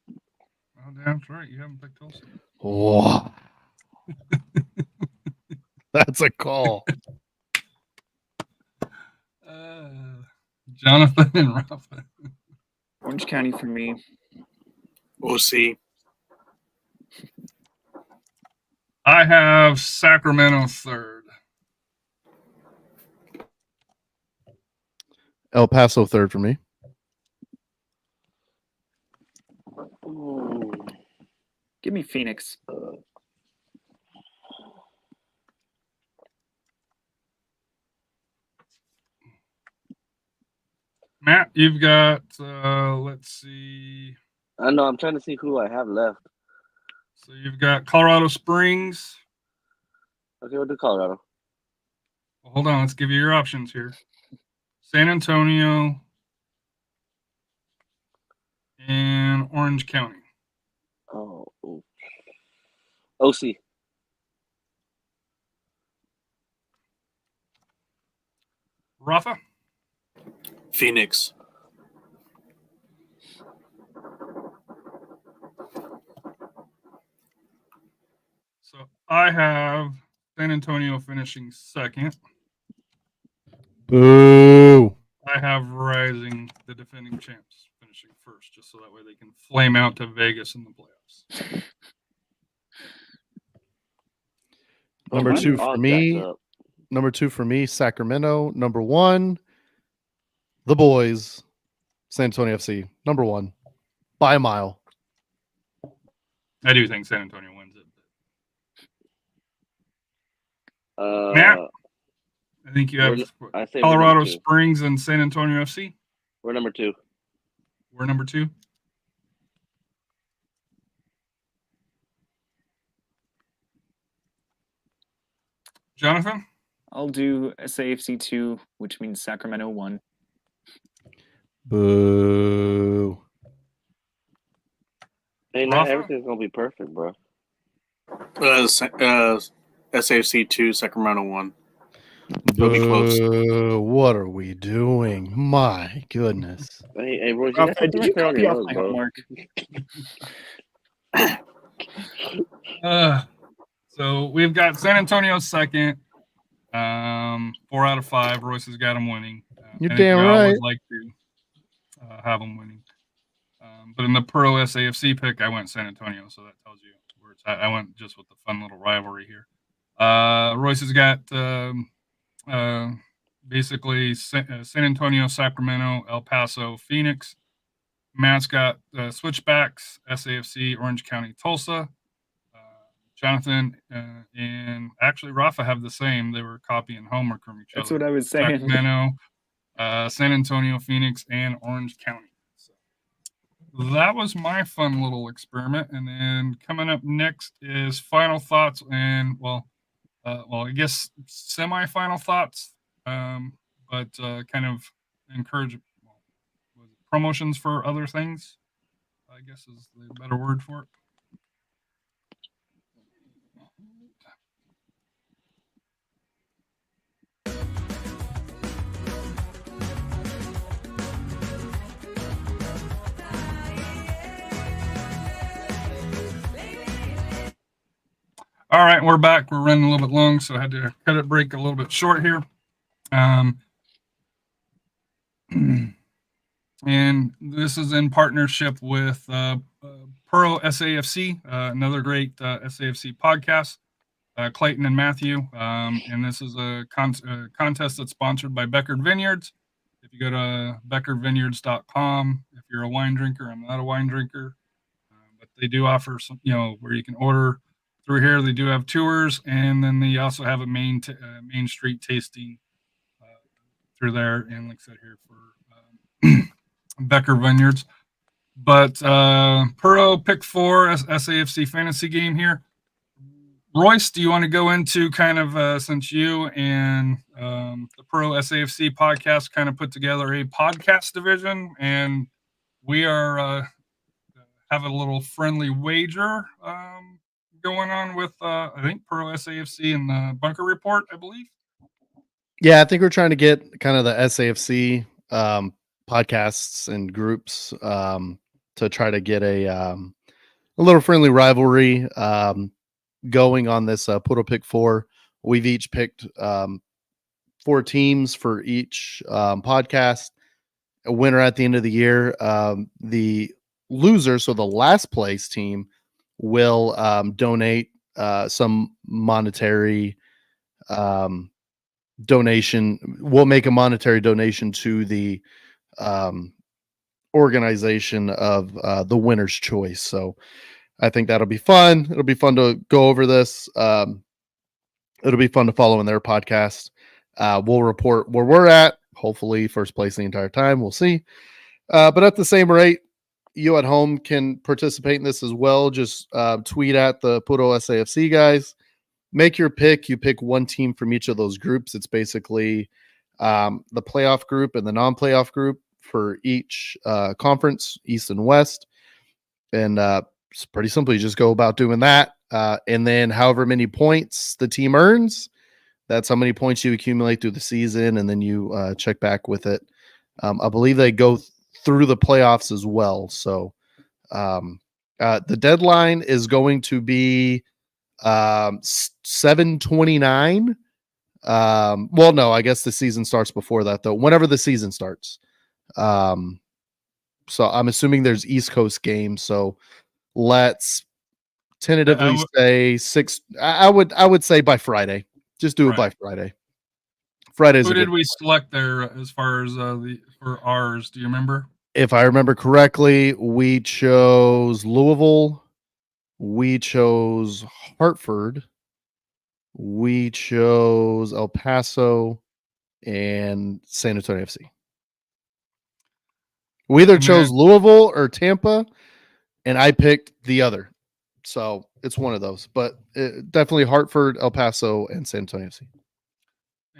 Oh, damn right. You haven't picked Tulsa. Wow. That's a call. Jonathan and Rafa. Orange County for me. We'll see. I have Sacramento 3rd. El Paso 3rd for me. Ooh. Give me Phoenix. Matt, you've got, let's see. I know. I'm trying to see who I have left. So you've got Colorado Springs. Okay, we'll do Colorado. Well, hold on. Let's give you your options here. San Antonio and Orange County. Oh. Ooh. OC. Rafa? Phoenix. So I have San Antonio finishing 2nd. Boo. I have Rising, the defending champs, finishing 1st, just so that way they can flame out to Vegas in the playoffs. Number 2 for me. Up. Number 2 for me, Sacramento. Number 1, the boys, San Antonio FC. Number 1, by a mile. I do think San Antonio wins it. Uh, Matt, I think you have Colorado Springs and San Antonio FC. We're number 2. We're number 2. Jonathan? I'll do SAFC 2, which means Sacramento 1. Boo. Hey, not everything's going to be perfect, bro. SAFC 2, Sacramento 1. Boo. It'll be close. What are we doing? My goodness. Hey, Royce, Rafa, did you copy off my homework? So we've got San Antonio second. 4 out of 5. Royce has got them winning. You're damn right. I always like to have them winning. But in the Pro SAFC pick, I went San Antonio, so that tells you where it's at. I went just with the fun little rivalry here. Royce has got basically San Antonio, Sacramento, El Paso, Phoenix. Matt's got Switchbacks, SAFC, Orange County, Tulsa. Jonathan and actually Rafa have the same. They were copying homework from each other. That's what I was saying. Sacramento, San Antonio, Phoenix, and Orange County. So that was my fun little experiment. And then coming up next is final thoughts and I guess semi-final thoughts, but kind of encourage promotions for other things, I guess is the better word for it. All right, we're back. We're running a little bit long, so I had to cut it break a little bit short here. And this is in partnership with Pro SAFC, another great SAFC podcast, Clayton and Matthew. And this is a contest that's sponsored by Beckard Vineyards. If you go to beckardvineyards.com, if you're a wine drinker, I'm not a wine drinker, but they do offer some, where you can order through here. They do have tours, and then they also have a main street tasting through there. And like I said here for Becker Vineyards. But Pro pick 4 SAFC fantasy game here. Royce, do you want to go into kind of since you and the Pro SAFC podcast kind of put together a podcast division, and we are have a little friendly wager going on with I think Pro SAFC and the Bunker Report, I believe. Yeah, I think we're trying to get kind of the SAFC podcasts and groups to try to get a little friendly rivalry going on this Puto Pick 4. We've each picked 4 teams for each podcast. A winner at the end of the year. The loser, so the last place team, will donate some monetary donation. We'll make a monetary donation to the organization of the winner's choice. So I think that'll be fun. It'll be fun to go over this. It'll be fun to follow in their podcast. We'll report where we're at. Hopefully first place the entire time. We'll see. But at the same rate, you at home can participate in this as well. Just tweet at the Puto SAFC guys. Make your pick. You pick one team from each of those groups. It's basically the playoff group and the non-playoff group for each conference, East and West. And it's pretty simple. You just go about doing that. And then however many points the team earns, that's how many points you accumulate through the season. And then you check back with it. I believe they go through the playoffs as well. So the deadline is going to be 7/29. Well, no, I guess the season starts before that, though. Whenever the season starts. So I'm assuming there's East Coast games. So let's tentatively say 6. I would say by Friday. Just do it by Friday. Friday's. Who did we select there as far as for ours? Do you remember? If I remember correctly, we chose Louisville. We chose Hartford. We chose El Paso and San Antonio FC. We either chose Louisville or Tampa, and I picked the other. So it's one of those, but definitely Hartford, El Paso, and San Antonio.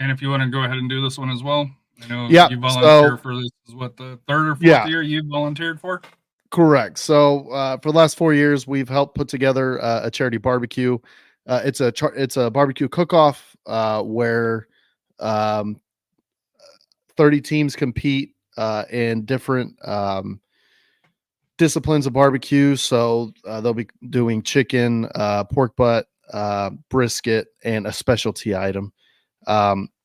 And if you want to go ahead and do this one as well, I know you volunteer for this. Is what, the third or fourth year you volunteered for? Correct. So for the last 4 years, we've helped put together a charity barbecue. It's a barbecue cook-off where 30 teams compete in different disciplines of barbecue. So they'll be doing chicken, pork butt, brisket, and a specialty item.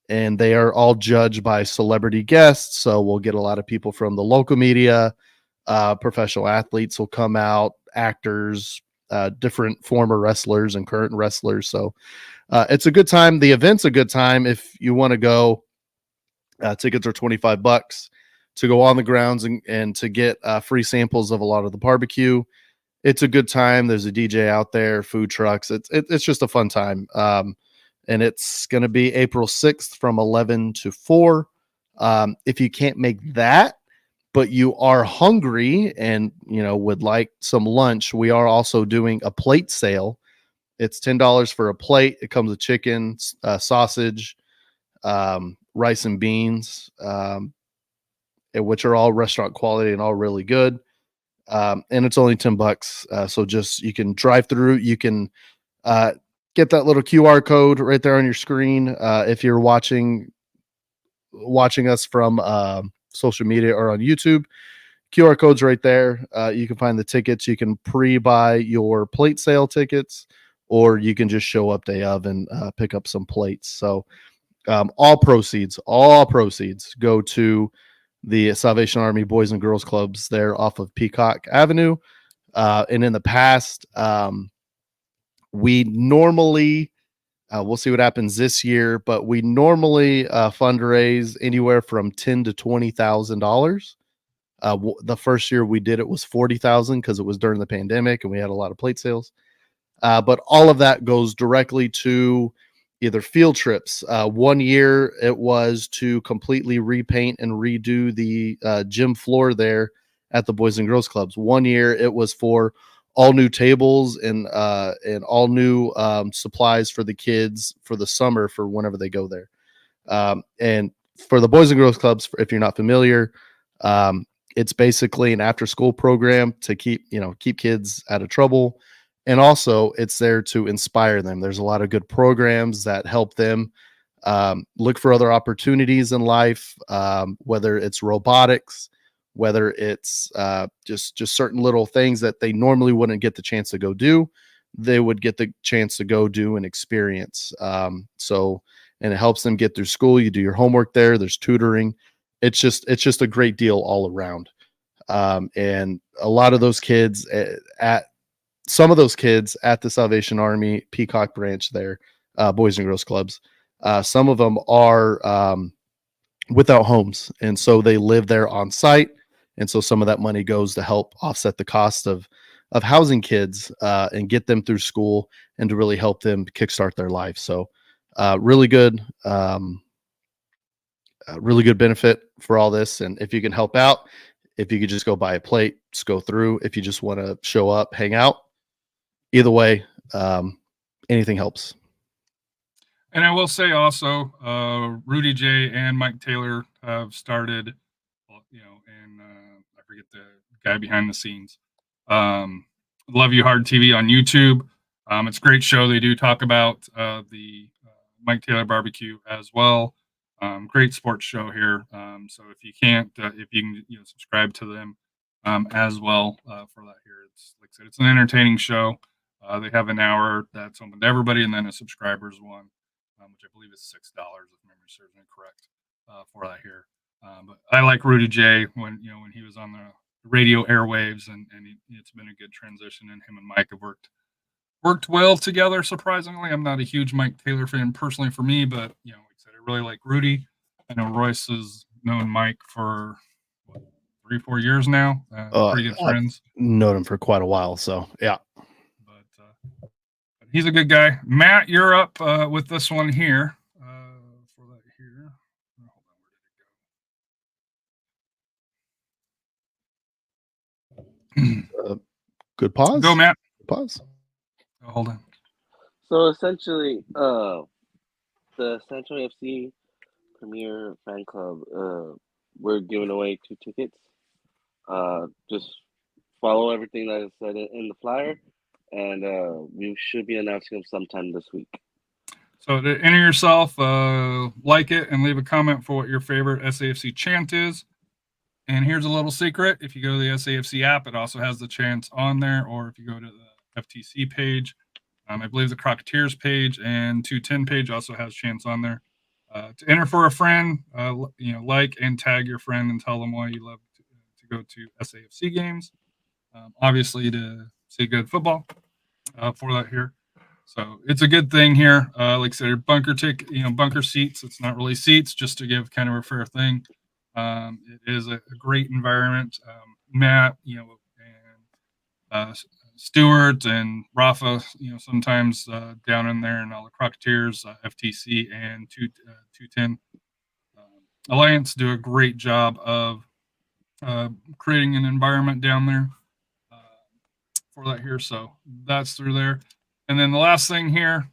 And they are all judged by celebrity guests. So we'll get a lot of people from the local media, professional athletes will come out, actors, different former wrestlers and current wrestlers. So it's a good time. The event's a good time. If you want to go, tickets are $25 to go on the grounds and to get free samples of a lot of the barbecue. It's a good time. There's a DJ out there, food trucks. It's just a fun time. And it's going to be April 6th from 11 to 4. If you can't make that, but you are hungry and, would like some lunch, we are also doing a plate sale. It's $10 for a plate. It comes with chicken, sausage, rice and beans, which are all restaurant quality and all really good. And it's only $10. So just, you can drive through, you can get that little QR code right there on your screen. If you're watching us from social media or on YouTube, QR code's right there. You can find the tickets. You can pre-buy your plate sale tickets, or you can just show up day of and pick up some plates. So all proceeds go to the Salvation Army Boys and Girls Clubs there off of Peacock Avenue. And in the past, we normally, we'll see what happens this year, but we normally fundraise anywhere from $10,000 to $20,000. The first year we did it was $40,000 because it was during the pandemic and we had a lot of plate sales. But all of that goes directly to either field trips. 1 year it was to completely repaint and redo the gym floor there at the Boys and Girls Clubs. 1 year it was for all new tables and all new supplies for the kids for the summer for whenever they go there. And for the Boys and Girls Clubs, if you're not familiar, it's basically an after school program to keep kids out of trouble. And also it's there to inspire them. There's a lot of good programs that help them look for other opportunities in life, whether it's robotics, whether it's just certain little things that they normally wouldn't get the chance to go do, they would get the chance to go do and experience. And it helps them get through school. You do your homework there. There's tutoring. It's just a great deal all around. And a lot of those kids some of those kids at the Salvation Army Peacock branch there, Boys and Girls Clubs, some of them are without homes. And so they live there on site. And so some of that money goes to help offset the cost of housing kids and get them through school and to really help them kickstart their life. So really good benefit for all this. And if you can help out, if you could just go buy a plate, just go through. If you just want to show up, hang out, either way, anything helps. And I will say also, Rudy J and Mike Taylor have started, and I forget the guy behind the scenes. Love You Hard TV on YouTube. It's a great show. They do talk about the Mike Taylor barbecue as well. Great sports show here. So if you can't, if you can, subscribe to them as well for that here. It's like I said, it's an entertaining show. They have an hour that's open to everybody, and then a subscribers one, which I believe is $6 if memory serves me correct for that here. But I like Rudy J when he was on the radio airwaves, and it's been a good transition. And him and Mike have worked well together. Surprisingly, I'm not a huge Mike Taylor fan personally for me, but like I said, I really like Rudy. I know Royce has known Mike for 3-4 years now. Pretty good friends. I've known him for quite a while, so yeah. But he's a good guy. Matt, you're up with this one here. For that here. Hold on, where did it go? Good pause. Go, Matt. Good pause. Oh, hold on. So essentially, the SanAntonio FC Premier Fan Club, we're giving away 2 tickets. Just follow everything that is said in the flyer, and we should be announcing them sometime this week. So to enter yourself, like it and leave a comment for what your favorite SAFC chant is. And here's a little secret. If you go to the SAFC app, it also has the chants on there. Or if you go to the FTC page, I believe the Copatejas page and 210 page also has chants on there. To enter for a friend, like and tag your friend and tell them why you love to go to SAFC games. Obviously to see good football for that here. So it's a good thing here. Like I said, bunker seats. It's not really seats, just to give kind of a fair thing. It is a great environment. Matt, and Stuart and Rafa, sometimes down in there, and all the Copatejas, FTC, and 210 Alliance do a great job of creating an environment down there for that here. So that's through there. And then the last thing here,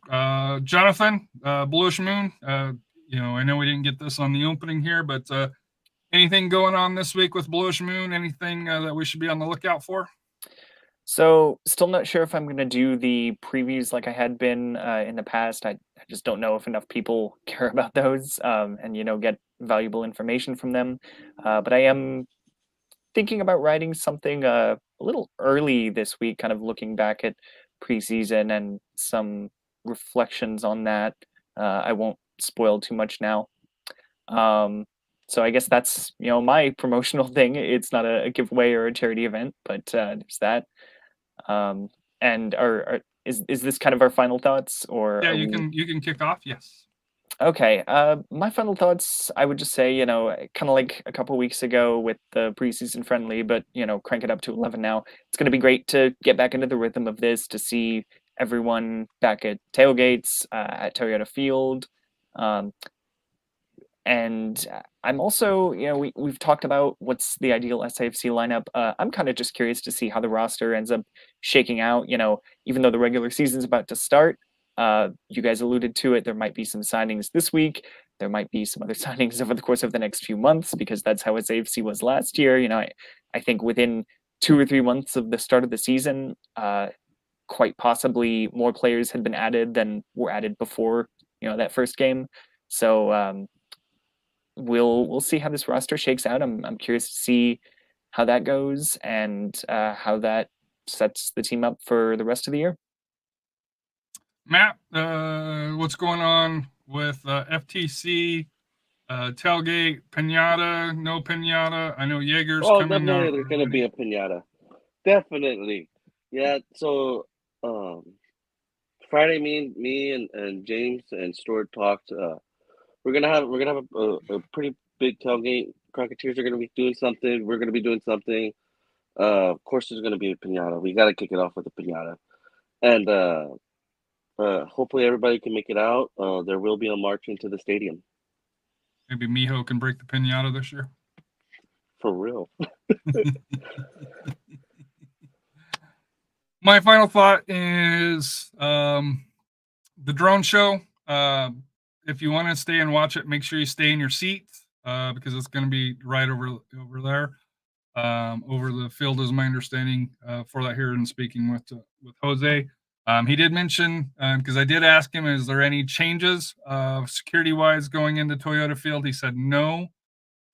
Jonathan, Bluish Moon. I know we didn't get this on the opening here, but anything going on this week with Bluish Moon? Anything that we should be on the lookout for? So still not sure if I'm going to do the previews like I had been in the past. I just don't know if enough people care about those and get valuable information from them. But I am thinking about writing something a little early this week, kind of looking back at preseason and some reflections on that. I won't spoil too much now. So I guess that's my promotional thing. It's not a giveaway or a charity event, but there's that. And is this kind of our final thoughts, or yeah, you can kick off? Yes. Okay. My final thoughts, I would just say, kind of like a couple weeks ago with the preseason friendly, but crank it up to 11 now. It's going to be great to get back into the rhythm of this, to see everyone back at tailgates at Toyota Field. And I'm also, we've talked about what's the ideal SAFC lineup. I'm kind of just curious to see how the roster ends up shaking out. Even though the regular season's about to start, you guys alluded to it. There might be some signings this week. There might be some other signings over the course of the next few months, because that's how SAFC was last year. I think within 2 or 3 months of the start of the season, quite possibly more players had been added than were added before, that first game. So, we'll see how this roster shakes out. I'm curious to see how that goes and how that sets the team up for the rest of the year. Matt, what's going on with FTC, tailgate, pinata, no pinata? I know Jaeger's coming. Definitely there's going to be a pinata. Definitely. Yeah, so Friday, me and James and Stuart talked. We're gonna have a pretty big tailgate. Copatejas are gonna be doing something. We're gonna be doing something. Of course, there's gonna be a pinata. We gotta kick it off with a pinata, and hopefully everybody can make it out. There will be a march into the stadium. Maybe Mijo can break the pinata this year. For real. My final thought is the drone show. If you want to stay and watch it, make sure you stay in your seats because it's going to be right over there, over the field, is my understanding for that here. And speaking with Jose, he did mention, because I did ask him, is there any changes security-wise going into Toyota Field? He said no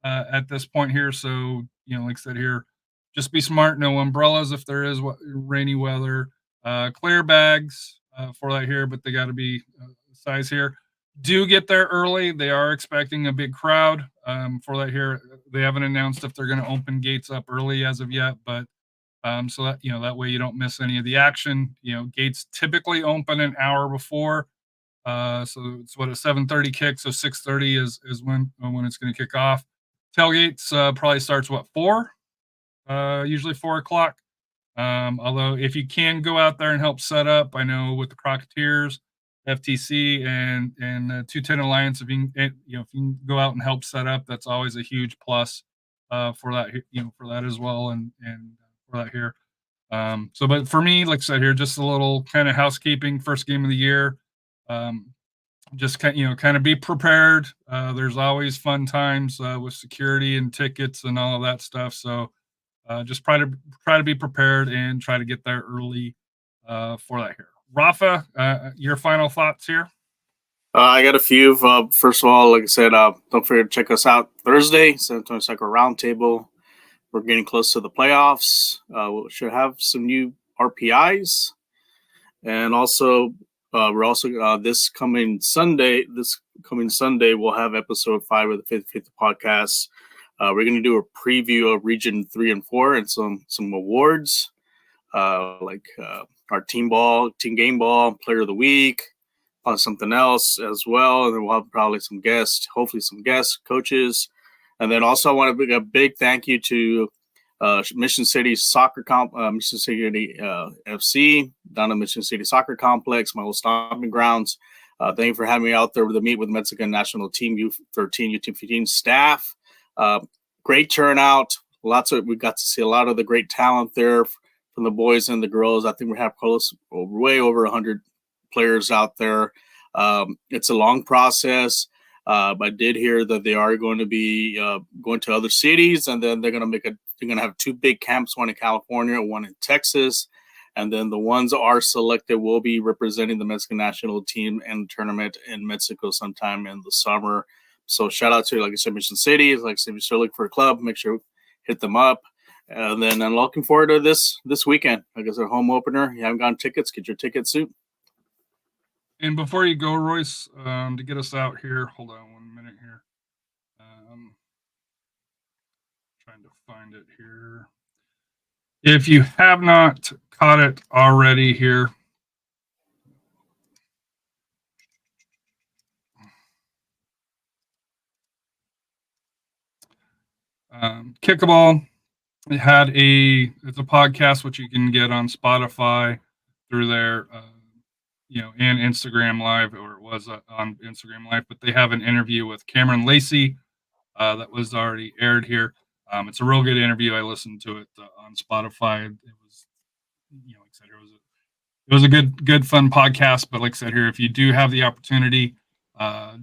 at this point here. So, like I said here, just be smart. No umbrellas if there is rainy weather. Clear bags for that here, but they got to be size here. Do get there early. They are expecting a big crowd for that here. They haven't announced if they're going to open gates up early as of yet, but so that that way you don't miss any of the action. Gates typically open an hour before, so it's a 7:30 kick. So 6:30 is when it's going to kick off. Tailgates probably starts 4, usually 4 o'clock. Although if you can go out there and help set up, I know with the Copatejas, FTC and 210 Alliance, if you can go out and help set up, that's always a huge plus for that, for that as well, and for that here. But for me, like I said here, just a little kind of housekeeping. First game of the year. Just kind of be prepared. There's always fun times with security and tickets and all of that stuff. So just try to be prepared and try to get there early for that here. Rafa, your final thoughts here? I got a few. First of all, like I said, don't forget to check us out Thursday, San Antonio Soccer Roundtable. We're getting close to the playoffs. We should have some new RPIs, and also we're also this coming Sunday. We'll have episode 5 of the 50th podcast. We're going to do a preview of Region 3 and 4 and some awards, like our team game ball, player of the week, something else as well. And then we'll have probably some guests, hopefully some guest coaches. And then also I want to give a big thank you to Mission City Soccer Mission City FC down at Mission City Soccer Complex, my old stomping grounds. Thank you for having me out there to meet with Mexican national team U13, U15 staff. Great turnout. We got to see a lot of the great talent there from the boys and the girls. I think we have way over 100 players out there. It's a long process. I did hear that they are going to be going to other cities, and then they're going to have 2 big camps, one in California, one in Texas. And then the ones are selected will be representing the Mexican national team in the tournament in Mexico sometime in the summer. So shout out to, like I said, Mission City. Like I said, if you're still looking for a club, make sure you hit them up. And then I'm looking forward to this weekend. Like I said, home opener. You haven't gotten tickets, get your tickets soon. And before you go, Royce, to get us out here, hold on 1 minute here. Trying to find it here. If you have not caught it already here, Kickaball, it's a podcast which you can get on Spotify through their and Instagram Live, or it was on Instagram Live, but they have an interview with Cameron Lacey that was already aired here. It's a real good interview. I listened to it on Spotify. It was, like I said, it was a good fun podcast. But like I said here, if you do have the opportunity,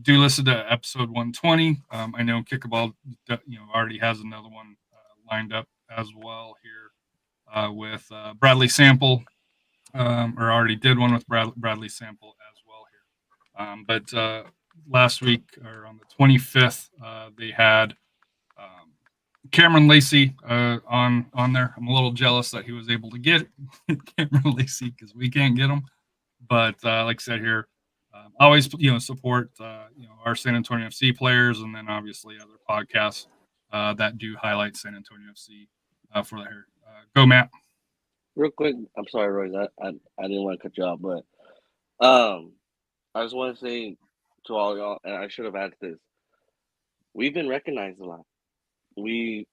do listen to episode 120. I know Kickaball, already has another one lined up as well here with Bradley Sample, or already did one with Bradley Sample as well here. But last week, or on the 25th, they had Cameron Lacey on there. I'm a little jealous that he was able to get Cameron Lacey because we can't get him. But like I said here, always support our San Antonio FC players, and then obviously other podcasts that do highlight San Antonio FC for that here. Go, Matt. Real quick, I'm sorry, Roy. I didn't want to cut you off, but I just want to say to all y'all, and I should have added this. We've been recognized a lot. We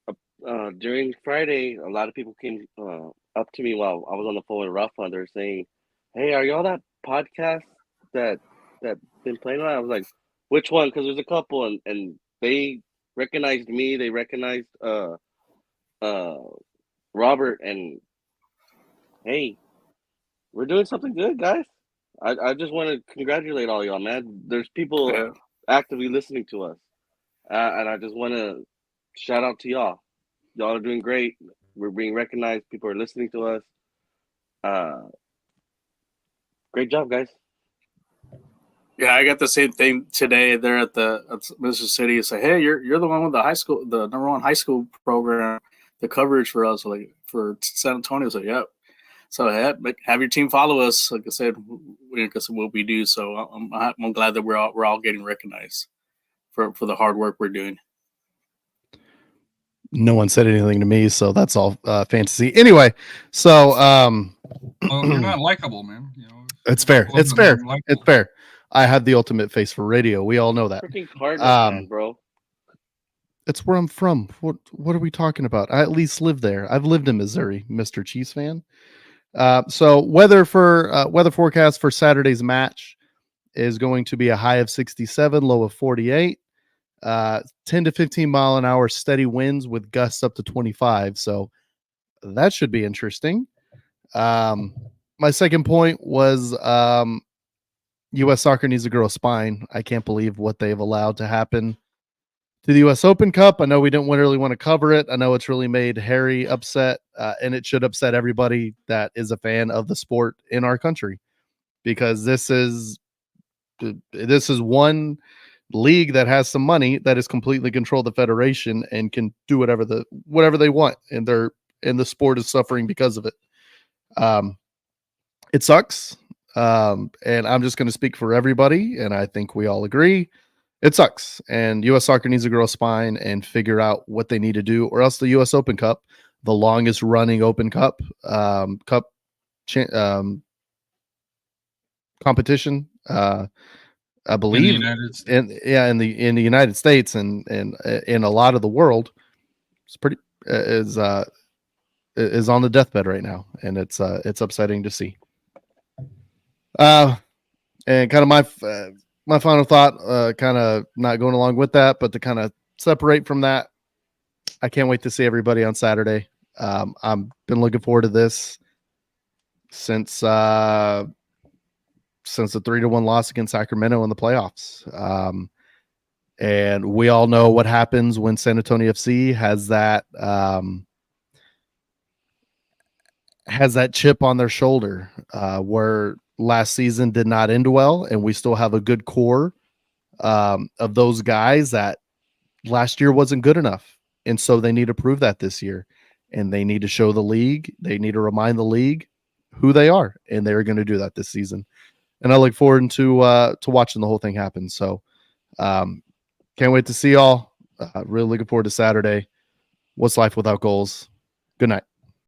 during Friday, a lot of people came up to me while I was on the phone with Rafa. They're saying, "Hey, are y'all that podcast that been playing on?" I was like, "Which one?" Because there's a couple, and they recognized me. They recognized Robert, and hey, we're doing something good, guys. I just want to congratulate all y'all, man. There's people actively listening to us, and I just want to shout out to y'all. Y'all are doing great. We're being recognized. People are listening to us. Great job, guys. Yeah, I got the same thing today. They're at Mr. City. Say, hey, you're the one with the number 1 high school program, the coverage for us, like for San Antonio. So yeah. So have your team follow us. Like I said, because of what we do. So I'm glad that we're all getting recognized for the hard work we're doing. No one said anything to me, so that's all fantasy. Anyway, so well, you're not likable, man. It's fair. It's fair. It's fair. I had the ultimate face for radio. We all know that. Freaking Cardinals fan, bro. It's where I'm from. What are we talking about? I at least live there. I've lived in Missouri, Mr. Chiefs fan. So weather forecast for Saturday's match is going to be a high of 67, low of 48. 10 to 15 mile an hour steady winds with gusts up to 25. So that should be interesting. My second point was U.S. soccer needs to grow a spine. I can't believe what they've allowed to happen to the U.S. Open Cup. I know we didn't really want to cover it. I know it's really made Harry upset, and it should upset everybody that is a fan of the sport in our country, because this is one league that has some money that is completely controlled the federation and can do whatever they want, and the sport is suffering because of it. It sucks. And I'm just going to speak for everybody, and I think we all agree it sucks. And U.S. soccer needs to grow a spine and figure out what they need to do, or else the U.S. Open Cup, the longest running Open Cup competition, I believe, in the United States and in a lot of the world, it's pretty is on the deathbed right now, and it's upsetting to see. And kind of my final thought, kind of not going along with that, but to kind of separate from that, I can't wait to see everybody on Saturday. I've been looking forward to this since the 3-1 loss against Sacramento in the playoffs. And we all know what happens when SanAntonio FC has that chip on their shoulder, where last season did not end well, and we still have a good core of those guys that last year wasn't good enough. And so they need to prove that this year, and they need to show the league. They need to remind the league who they are, and they're going to do that this season. And I look forward to watching the whole thing happen. So can't wait to see y'all. Really looking forward to Saturday. What's life without goals? Good night.